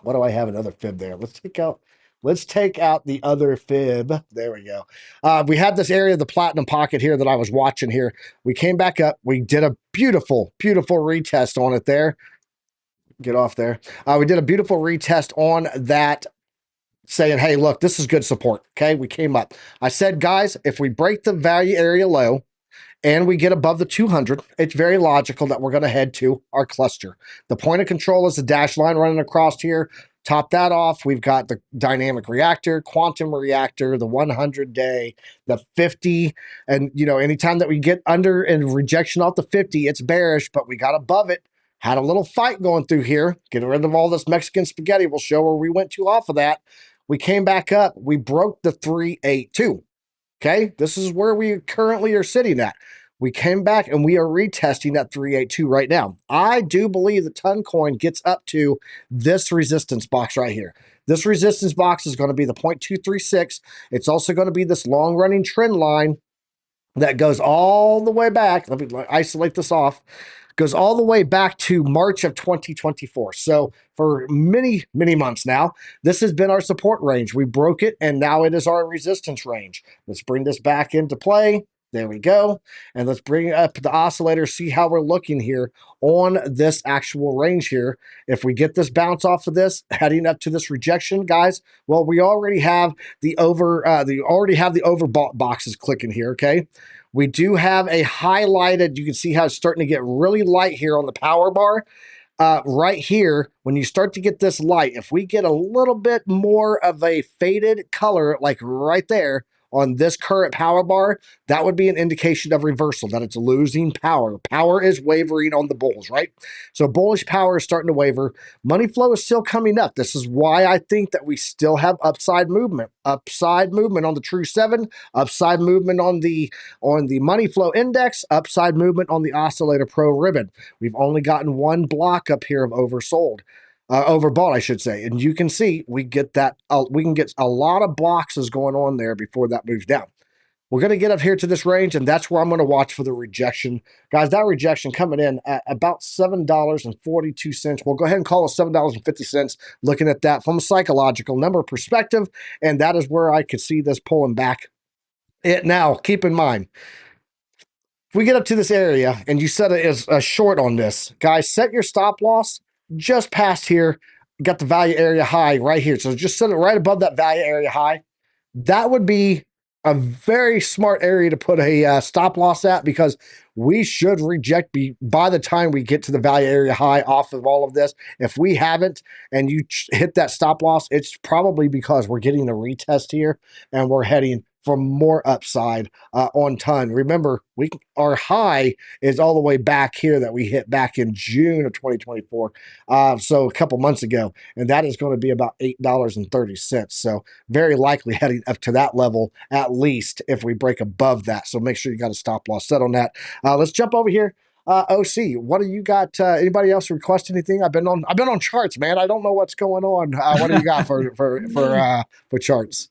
What do I have? Another fib there. Let's take out the other fib. There we go. We had this area of the platinum pocket here that I was watching here. We came back up. We did a beautiful, beautiful retest on it there. Get off there. We did a beautiful retest on that, saying, hey, look, this is good support. Okay, we came up. I said, guys, if we break the value area low and we get above the 200, it's very logical that we're going to head to our cluster. The point of control is the dashed line running across here. Top that off. We've got the dynamic reactor, quantum reactor, the 100-day, the 50. And, you know, anytime that we get under and rejection off the 50, it's bearish, but we got above it. Had a little fight going through here. Getting rid of all this Mexican spaghetti. We'll show where we went to off of that. We came back up. We broke the 382. Okay, this is where we currently are sitting at. We came back and we are retesting that 382 right now. I do believe the ton coin gets up to this resistance box right here. This resistance box is going to be the 0.236. It's also going to be this long running trend line that goes all the way back. Let me isolate this off. Goes all the way back to March of 2024. So for many, many months now, this has been our support range. We broke it, and now it is our resistance range. Let's bring this back into play. There we go. And let's bring up the oscillator, see how we're looking here on this actual range here. If we get this bounce off of this, heading up to this rejection, guys, well, we already have the overbought boxes clicking here, okay? We do have a highlighted, you can see how it's starting to get really light here on the power bar. Right here, when you start to get this light, if we get a little bit more of a faded color, like right there on this current power bar, that would be an indication of reversal, that it's losing power. Power is wavering on the bulls, right? So bullish power is starting to waver. Money flow is still coming up. This is why I think that we still have upside movement. Upside movement on the True 7, upside movement on the money flow index, upside movement on the Oscillator Pro ribbon. We've only gotten one block up here of oversold. Overbought, I should say. And you can see we get that, we can get a lot of boxes going on there before that moves down. We're going to get up here to this range, and that's where I'm going to watch for the rejection. Guys, that rejection coming in at about $7.42. We'll go ahead and call it $7.50, looking at that from a psychological number perspective, and that is where I could see this pulling back. Now, keep in mind, if we get up to this area, and you set it as a short on this, guys, set your stop loss just past here. Got the value area high right here. So just set it right above that value area high. That would be a very smart area to put a stop loss at, because we should reject by the time we get to the value area high off of all of this. If we haven't and you hit that stop loss, it's probably because we're getting a retest here and we're heading for more upside on ton. Remember, our high is all the way back here that we hit back in June of 2024, so a couple months ago, and that is going to be about $8.30. So very likely heading up to that level at least if we break above that. So make sure you got a stop loss set on that. Let's jump over here. OC, what do you got? Anybody else request anything? I've been on charts, man. I don't know what's going on. What do you got for charts?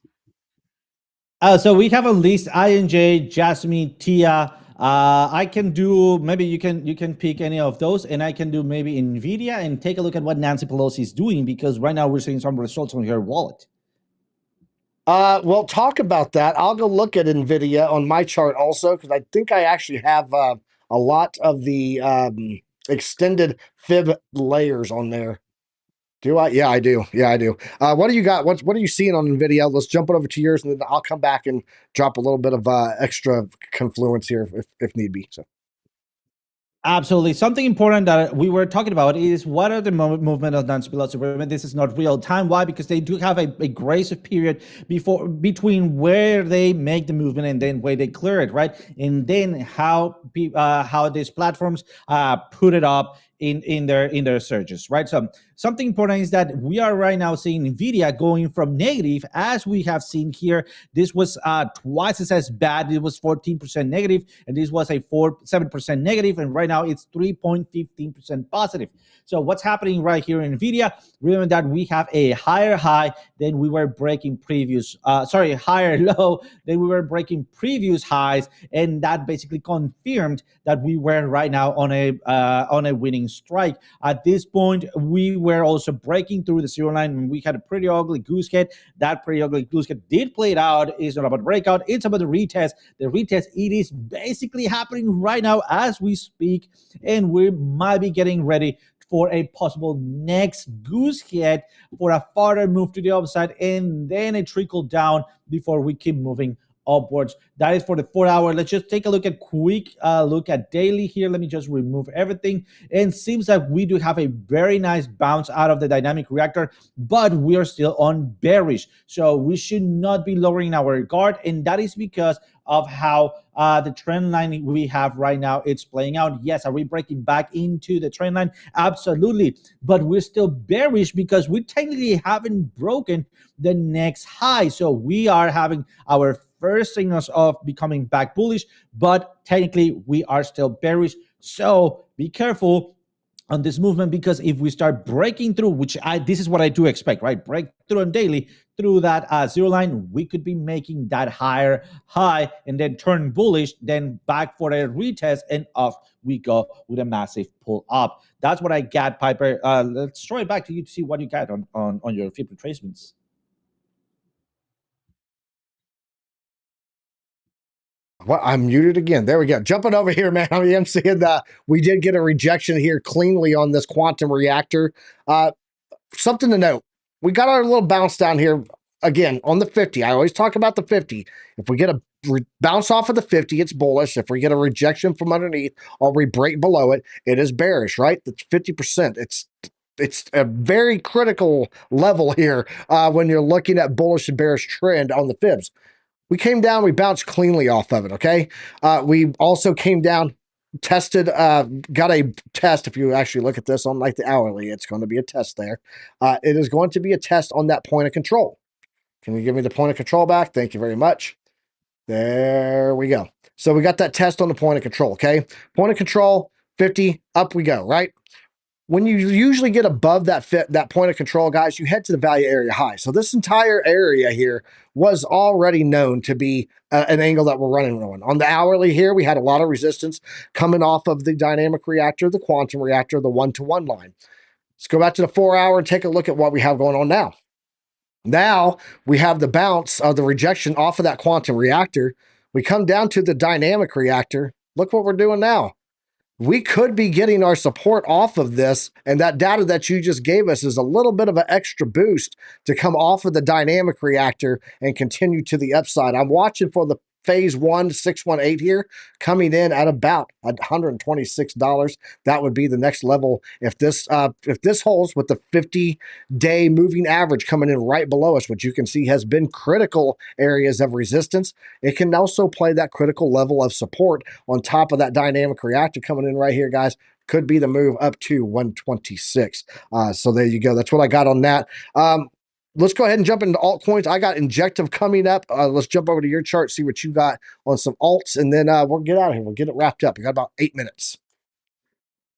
So we have a list: INJ, Jasmine, Tia. I can do, maybe you can pick any of those, and I can do maybe Nvidia and take a look at what Nancy Pelosi is doing, because right now we're seeing some results on her wallet. Well, talk about that. I'll go look at Nvidia on my chart also, because I think I actually have a lot of the extended fib layers on there. Do I? Yeah, I do. Yeah, I do. What do you got? What are you seeing on Nvidia? Let's jump it over to yours, and then I'll come back and drop a little bit of extra confluence here if need be. So. Absolutely. Something important that we were talking about is what are the movement of Nancy Pelosi. Remember, this is not real time. Why? Because they do have a grace period between where they make the movement and then where they clear it, right? And then how these platforms put it up in their searches, right? So something important is that we are right now seeing Nvidia going from negative, as we have seen here. This was twice as bad. It was 14% negative, and this was a 7% negative, and right now it's 3.15% positive. So what's happening right here in Nvidia? Remember that we have a higher high than we were breaking previous, higher low than we were breaking previous highs, and that basically confirmed that we were right now on a winning strike. At this point, we were also breaking through the zero line, and we had a pretty ugly goose head. That pretty ugly goose head did play it out. It's not about breakout. It's about the retest. The retest, it is basically happening right now as we speak, and we might be getting ready for a possible next goose head for a further move to the upside, and then a trickle down before we keep moving upwards. That is for the 4 hour. Let's just take a quick look at daily here. Let me just remove everything. And seems like we do have a very nice bounce out of the dynamic reactor, but we are still on bearish. So we should not be lowering our guard, and that is because of how the trend line we have right now, it's playing out. Yes, are we breaking back into the trend line? Absolutely. But we're still bearish because we technically haven't broken the next high. So we are having our first signals of becoming back bullish, but technically we are still bearish. So be careful on this movement, because if we start breaking through, which this is what I do expect, right? Break through on daily through that zero line, we could be making that higher high and then turn bullish, then back for a retest, and off we go with a massive pull up. That's what I got, Piper. Let's throw it back to you to see what you got on your fib retracements. Well, I'm muted again. There we go. Jumping over here, man. I am seeing that we did get a rejection here cleanly on this quantum reactor. Something to note. We got our little bounce down here again on the 50. I always talk about the 50. If we get a bounce off of the 50, it's bullish. If we get a rejection from underneath or we break below it, it is bearish, right? That's 50%. It's a very critical level here when you're looking at bullish and bearish trend on the fibs. We came down, we bounced cleanly off of it, okay? We also came down, tested, got a test. If you actually look at this on like the hourly, it's going to be a test there. It is going to be a test on that point of control. Can you give me the point of control back? Thank you very much. There we go. So we got that test on the point of control, okay? Point of control, 50, up we go, right? When you usually get above that point of control, guys, you head to the value area high. So this entire area here was already known to be an angle that we're running on. On the hourly here, we had a lot of resistance coming off of the dynamic reactor, the quantum reactor, the 1-to-1 line. Let's go back to the 4 hour and take a look at what we have going on now. Now we have the bounce of the rejection off of that quantum reactor. We come down to the dynamic reactor. Look what we're doing now. We could be getting our support off of this, and that data that you just gave us is a little bit of an extra boost to come off of the dynamic reactor and continue to the upside. I'm watching for the phase 1 618 here coming in at about $126. That would be the next level if this holds, with the 50-day moving average coming in right below us, which you can see has been critical areas of resistance. It can also play that critical level of support on top of that dynamic reactor coming in right here, guys. Could be the move up to 126. So there you go. That's what I got on that. Let's go ahead and jump into altcoins. I got Injective coming up. Let's jump over to your chart, see what you got on some alts, and then we'll get out of here. We'll get it wrapped up. We got about 8 minutes.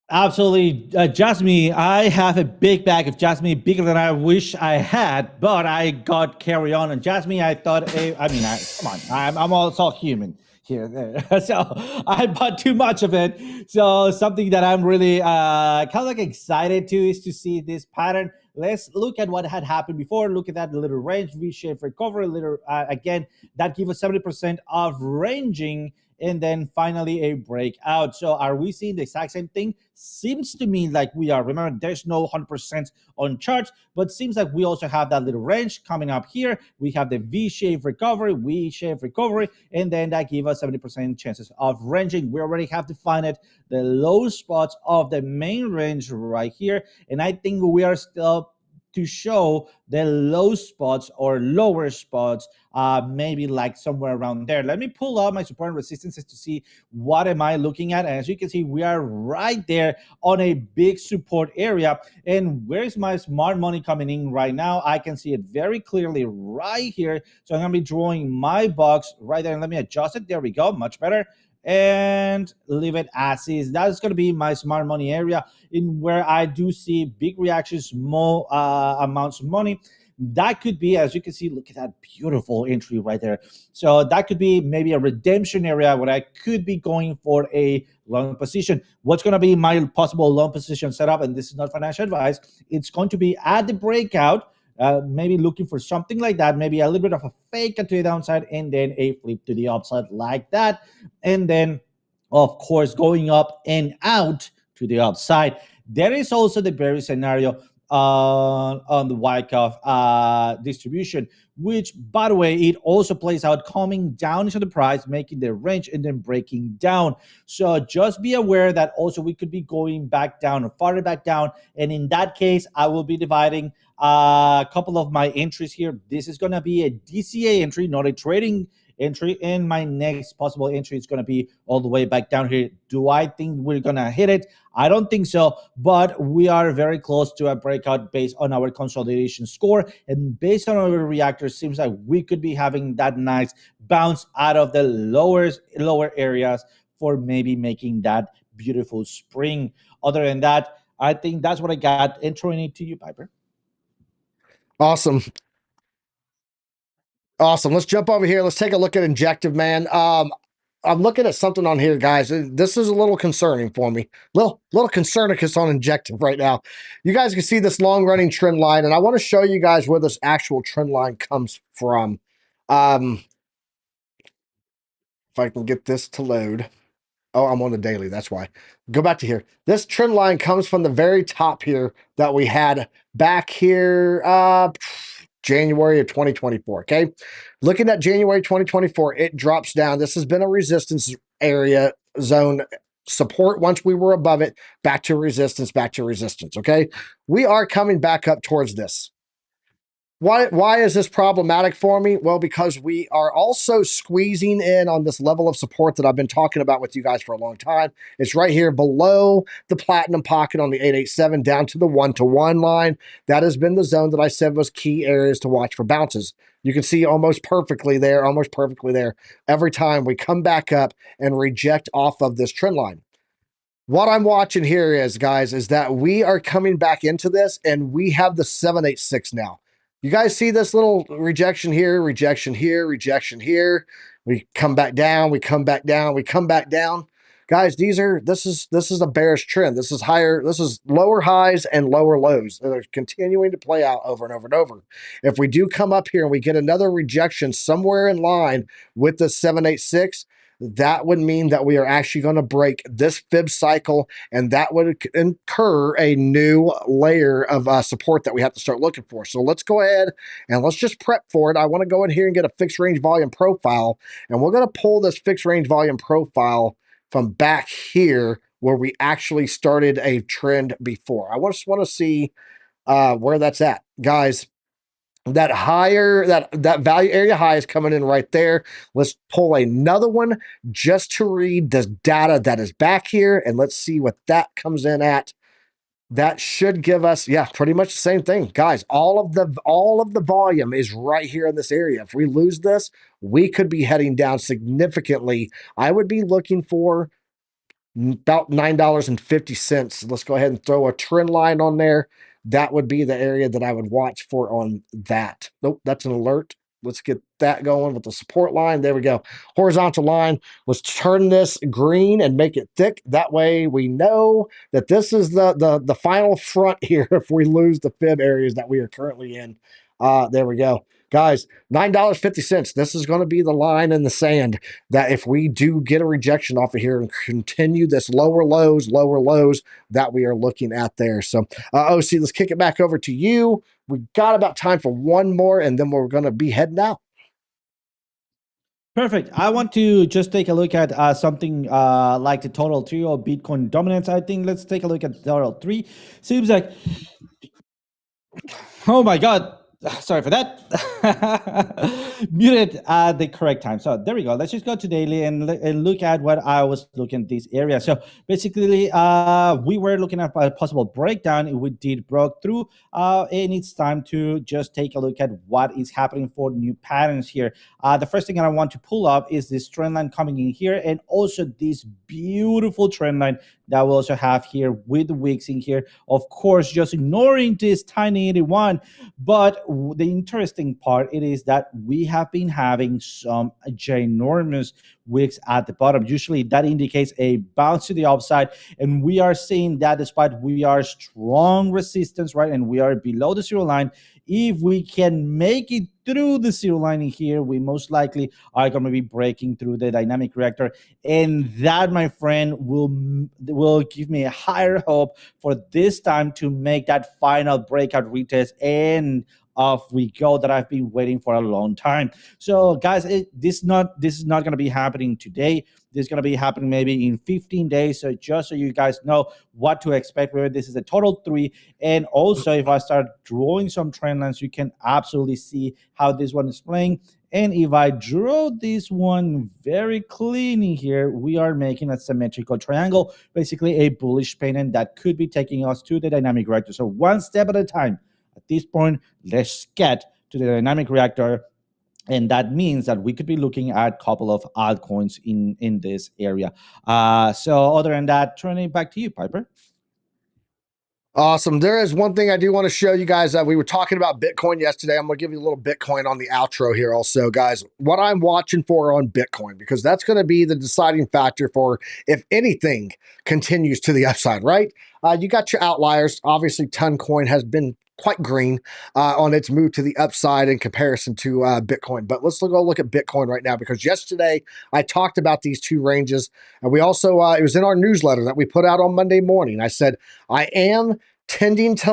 Absolutely. Jasmine, I have a big bag of Jasmine, bigger than I wish I had, but I got carry on. And Jasmine, I thought, come on, I'm also human here. So I bought too much of it. So something that I'm really kind of like excited to is to see this pattern. Let's look at what had happened before. Look at that little range V-shaped recovery. Again, that gives us 70% of ranging, and then finally a breakout. So are we seeing the exact same thing? Seems to me like we are. Remember, there's no 100% on charts, but seems like we also have that little range coming up here. We have the V-shaped recovery, and then that gives us 70% chances of ranging. We already have defined the low spots of the main range right here, and I think we are still to show the low spots or lower spots, maybe like somewhere around there. Let me pull up my support and resistances to see what am I looking at. And as you can see, we are right there on a big support area. And where's my smart money coming in right now? I can see it very clearly right here. So I'm going to be drawing my box right there. And let me adjust it. There we go. Much better. And leave it as is. That's going to be my smart money area, in where I do see big reactions, small amounts of money. That could be, as you can see, look at that beautiful entry right there. So that could be maybe a redemption area where I could be going for a long position. What's going to be my possible long position setup? And this is not financial advice. It's going to be at the breakout, maybe looking for something like that, maybe a little bit of a fake to the downside and then a flip to the upside like that. And then, of course, going up and out to the upside. There is also the very scenario on the Wyckoff distribution, which, by the way, it also plays out coming down into the price, making the range and then breaking down. So just be aware that also we could be going back down or farther back down. And in that case, I will be dividing a couple of my entries here. This is going to be a DCA entry, not a trading entry, and my next possible entry is going to be all the way back down here. Do I think we're going to hit it? I don't think so, but we are very close to a breakout based on our consolidation score, and based on our reactors, seems like we could be having that nice bounce out of the lower areas for maybe making that beautiful spring. Other than that, I think that's what I got. Introing it to you, Piper. Awesome. Awesome. Let's jump over here. Let's take a look at Injective, man. I'm looking at something on here, guys. This is a little concerning for me. Little concernicus on Injective right now. You guys can see this long running trend line, and I want to show you guys where this actual trend line comes from. If I can get this to load. Oh, I'm on the daily. That's why. Go back to here. This trend line comes from the very top here that we had back here, January of 2024. Okay. Looking at January 2024, it drops down. This has been a resistance area zone support. Once we were above it, back to resistance, back to resistance. Okay. We are coming back up towards this. Why is this problematic for me? Well, because we are also squeezing in on this level of support that I've been talking about with you guys for a long time. It's right here below the platinum pocket on the 887 down to the 1-to-1 line. That has been the zone that I said was key areas to watch for bounces. You can see almost perfectly there every time we come back up and reject off of this trend line. What I'm watching here is, guys, is that we are coming back into this, and we have the 786 now. You guys see this little rejection here, rejection here, rejection here. We come back down, we come back down, we come back down. Guys, this is a bearish trend. This is lower highs and lower lows. They're continuing to play out over and over and over. If we do come up here and we get another rejection somewhere in line with the 786, that would mean that we are actually going to break this fib cycle, and that would incur a new layer of support that we have to start looking for. So let's go ahead and let's just prep for it. I want to go in here and get a fixed range volume profile, and we're going to pull this fixed range volume profile from back here where we actually started a trend before. I just want to see where that's at, guys. That higher, that value area high is coming in right there. Let's pull another one just to read the data that is back here, and let's see what that comes in at. That should give us, yeah, pretty much the same thing, guys. All of the volume is right here in this area. If we lose this, we could be heading down significantly. I would be looking for about $9.50. Let's go ahead and throw a trend line on there. That would be the area that I would watch for on that. Nope, that's an alert. Let's get that going with the support line. There we go. Horizontal line. Let's turn this green and make it thick. That way we know that this is the final front here if we lose the fib areas that we are currently in. There we go. Guys, $9.50. This is going to be the line in the sand that if we do get a rejection off of here and continue this lower lows that we are looking at there. So, OC, let's kick it back over to you. We got about time for one more, and then we're going to be heading out. Perfect. I want to just take a look at something like the total 3 or Bitcoin dominance. I think let's take a look at the total 3. Seems like Oh my God. Sorry for that. Muted at the correct time. So there we go. Let's just go to daily and look at what I was looking at this area. So basically, we were looking at a possible breakdown. We did broke through, and it's time to just take a look at what is happening for new patterns here. The first thing that I want to pull up is this trend line coming in here, and also this beautiful trend line that we also have here with the wicks in here. Of course, just ignoring this tiny 81. But the interesting part it is that we have been having some ginormous wicks at the bottom. Usually that indicates a bounce to the upside, and we are seeing that despite we are strong resistance, right, and we are below the zero line. If we can make it through the zero line in here, we most likely are going to be breaking through the dynamic reactor, and that, my friend, will give me a higher hope for this time to make that final breakout retest, and off we go, that I've been waiting for a long time. So guys, this is not going to be happening today. This is going to be happening maybe in 15 days. So just so you guys know what to expect, remember this is a total 3. And also, if I start drawing some trend lines, you can absolutely see how this one is playing. And if I draw this one very clean in here, we are making a symmetrical triangle, basically a bullish pennant that could be taking us to the dynamic reactor. So one step at a time. At this point, let's get to the dynamic reactor. And that means that we could be looking at a couple of altcoins in this area. So other than that, turning it back to you, Piper. Awesome. There is one thing I do want to show you guys. We were talking about Bitcoin yesterday. I'm going to give you a little Bitcoin on the outro here also, guys. What I'm watching for on Bitcoin, because that's going to be the deciding factor for if anything continues to the upside, right? You got your outliers. Obviously, Toncoin has been quite green on its move to the upside in comparison to Bitcoin. But let's go look at Bitcoin right now, because yesterday I talked about these two ranges. And we also, it was in our newsletter that we put out on Monday morning. I said, I am tending to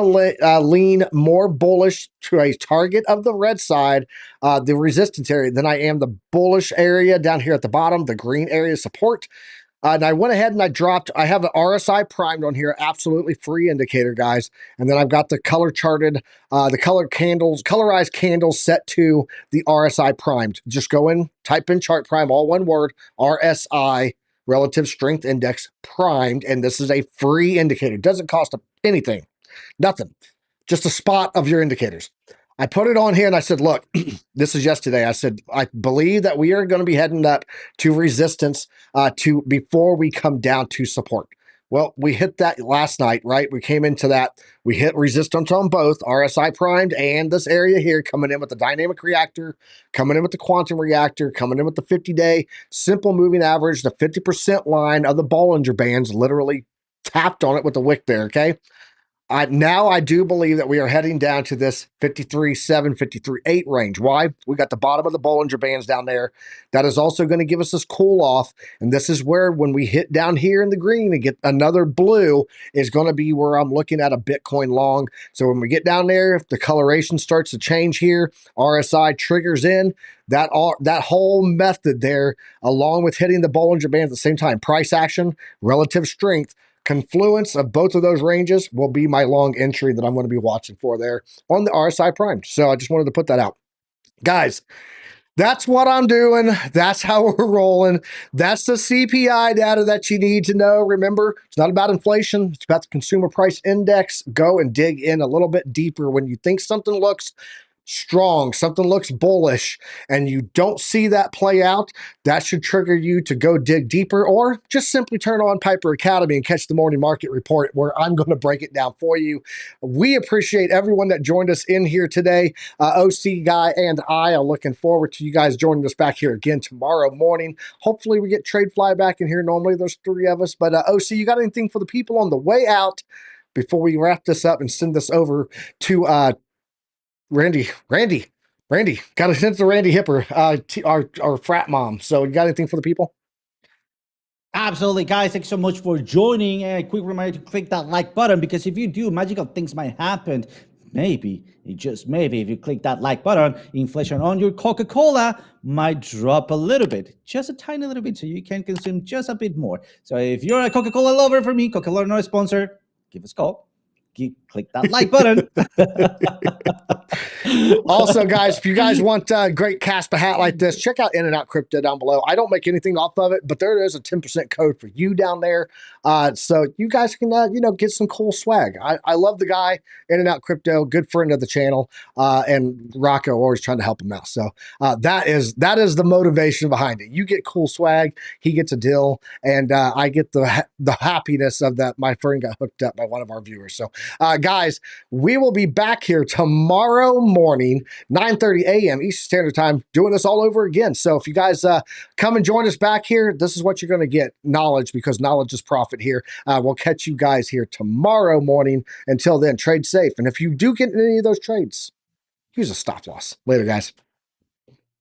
lean more bullish to a target of the red side, the resistance area, than I am the bullish area down here at the bottom, the green area support. And I went ahead and I have an RSI primed on here, absolutely free indicator, guys. And then I've got the color charted, colorized candles set to the RSI primed. Just go in, type in chart prime, all one word, RSI, relative strength index primed. And this is a free indicator. Doesn't cost anything, nothing, just a spot of your indicators. I put it on here and I said, look, this is yesterday. I said, I believe that we are going to be heading up to resistance before we come down to support. Well, we hit that last night, right? We came into that. We hit resistance on both RSI primed and this area here, coming in with the dynamic reactor, coming in with the quantum reactor, coming in with the 50-day simple moving average, the 50% line of the Bollinger Bands, literally tapped on it with the wick there, okay? Now I do believe that we are heading down to this 53.7, 53.8 range. Why? We got the bottom of the Bollinger Bands down there. That is also going to give us this cool off. And this is where, when we hit down here in the green and get another blue, is going to be where I'm looking at a Bitcoin long. So when we get down there, if the coloration starts to change here, RSI triggers in, that whole method there, along with hitting the Bollinger Band at the same time, price action, relative strength, confluence of both of those ranges will be my long entry that I'm going to be watching for there on the RSI primed. So I just wanted to put that out. Guys, that's what I'm doing. That's how we're rolling. That's the CPI data that you need to know. Remember, it's not about inflation. It's about the consumer price index. Go and dig in a little bit deeper. When you think something looks strong, something looks bullish, and you don't see that play out, that should trigger you to go dig deeper, or just simply turn on Piper Academy and catch the morning market report, where I'm going to break it down for you. We appreciate everyone that joined us in here today. OC Guy and I are looking forward to you guys joining us back here again tomorrow morning. Hopefully we get TradeFly back in here. Normally there's 3 of us, but OC, you got anything for the people on the way out before we wrap this up and send this over to Randy, got to send it to Randy Hipper, our frat mom. So you got anything for the people? Absolutely, guys. Thanks so much for joining. And a quick reminder to click that like button, because if you do, magical things might happen. Maybe, just maybe, if you click that like button, inflation on your Coca-Cola might drop a little bit, just a tiny little bit, so you can consume just a bit more. So if you're a Coca-Cola lover, for me, Coca-Cola not a sponsor, give us a call. click that like button. Also, guys, if you guys want a great Caspa hat like this, check out In and Out Crypto down below. I don't make anything off of it, but there is a 10% code for you down there. So you guys can, get some cool swag. I love the guy, In and Out Crypto, good friend of the channel, and Rocco always trying to help him out. So that is the motivation behind it. You get cool swag, he gets a deal, and I get the happiness of that. My friend got hooked up by one of our viewers. So guys, we will be back here tomorrow morning, 9:30 a.m. Eastern Standard Time, doing this all over again. So if you guys come and join us back here, this is what you're going to get, knowledge, because knowledge is profit here. We'll catch you guys here tomorrow morning. Until then, trade safe. And if you do get in any of those trades, use a stop loss. Later, guys.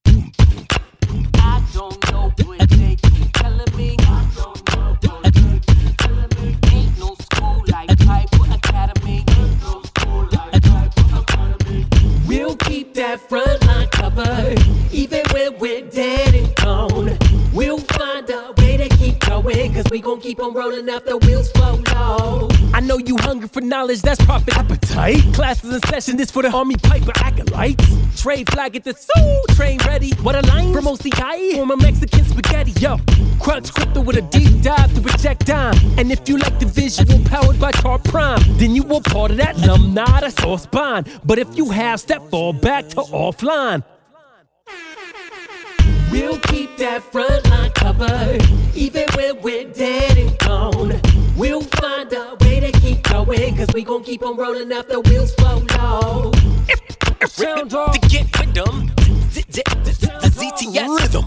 I don't know what they keep telling me. I don't know what they keep telling me. Ain't no school like Piper Academy. Ain't no school like Piper Academy. We'll keep that front line covered, even when we're dead and gone. We'll find a way to keep going, cause we gon' keep on rolling after the wheels fall low. I know you hungry for knowledge, that's profit appetite. Classes in session, this for the Army Piper acolytes. Trade flag at the soul, train ready. What a line from OCI, from a Mexican spaghetti. Yo, crunch crypto with a deep dive to reject dime. And if you like the visual powered by Car Prime, then you will part of that alumni, that's all spine. But if you have step, fall back to offline. We'll keep that front line covered, even when we're dead and gone. We'll find a way to keep going, cause we gon' keep on rolling after wheels fall low. Sound off to get rhythm, the ZTS rhythm.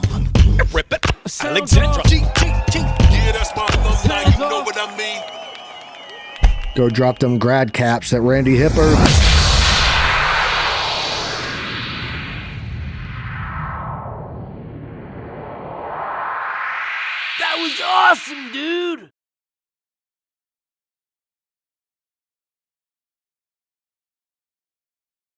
Rip it, Alexandra. Yeah, that's my alumni, you know what I mean? Go drop them grad caps at Randy Hipper. That was awesome, dude!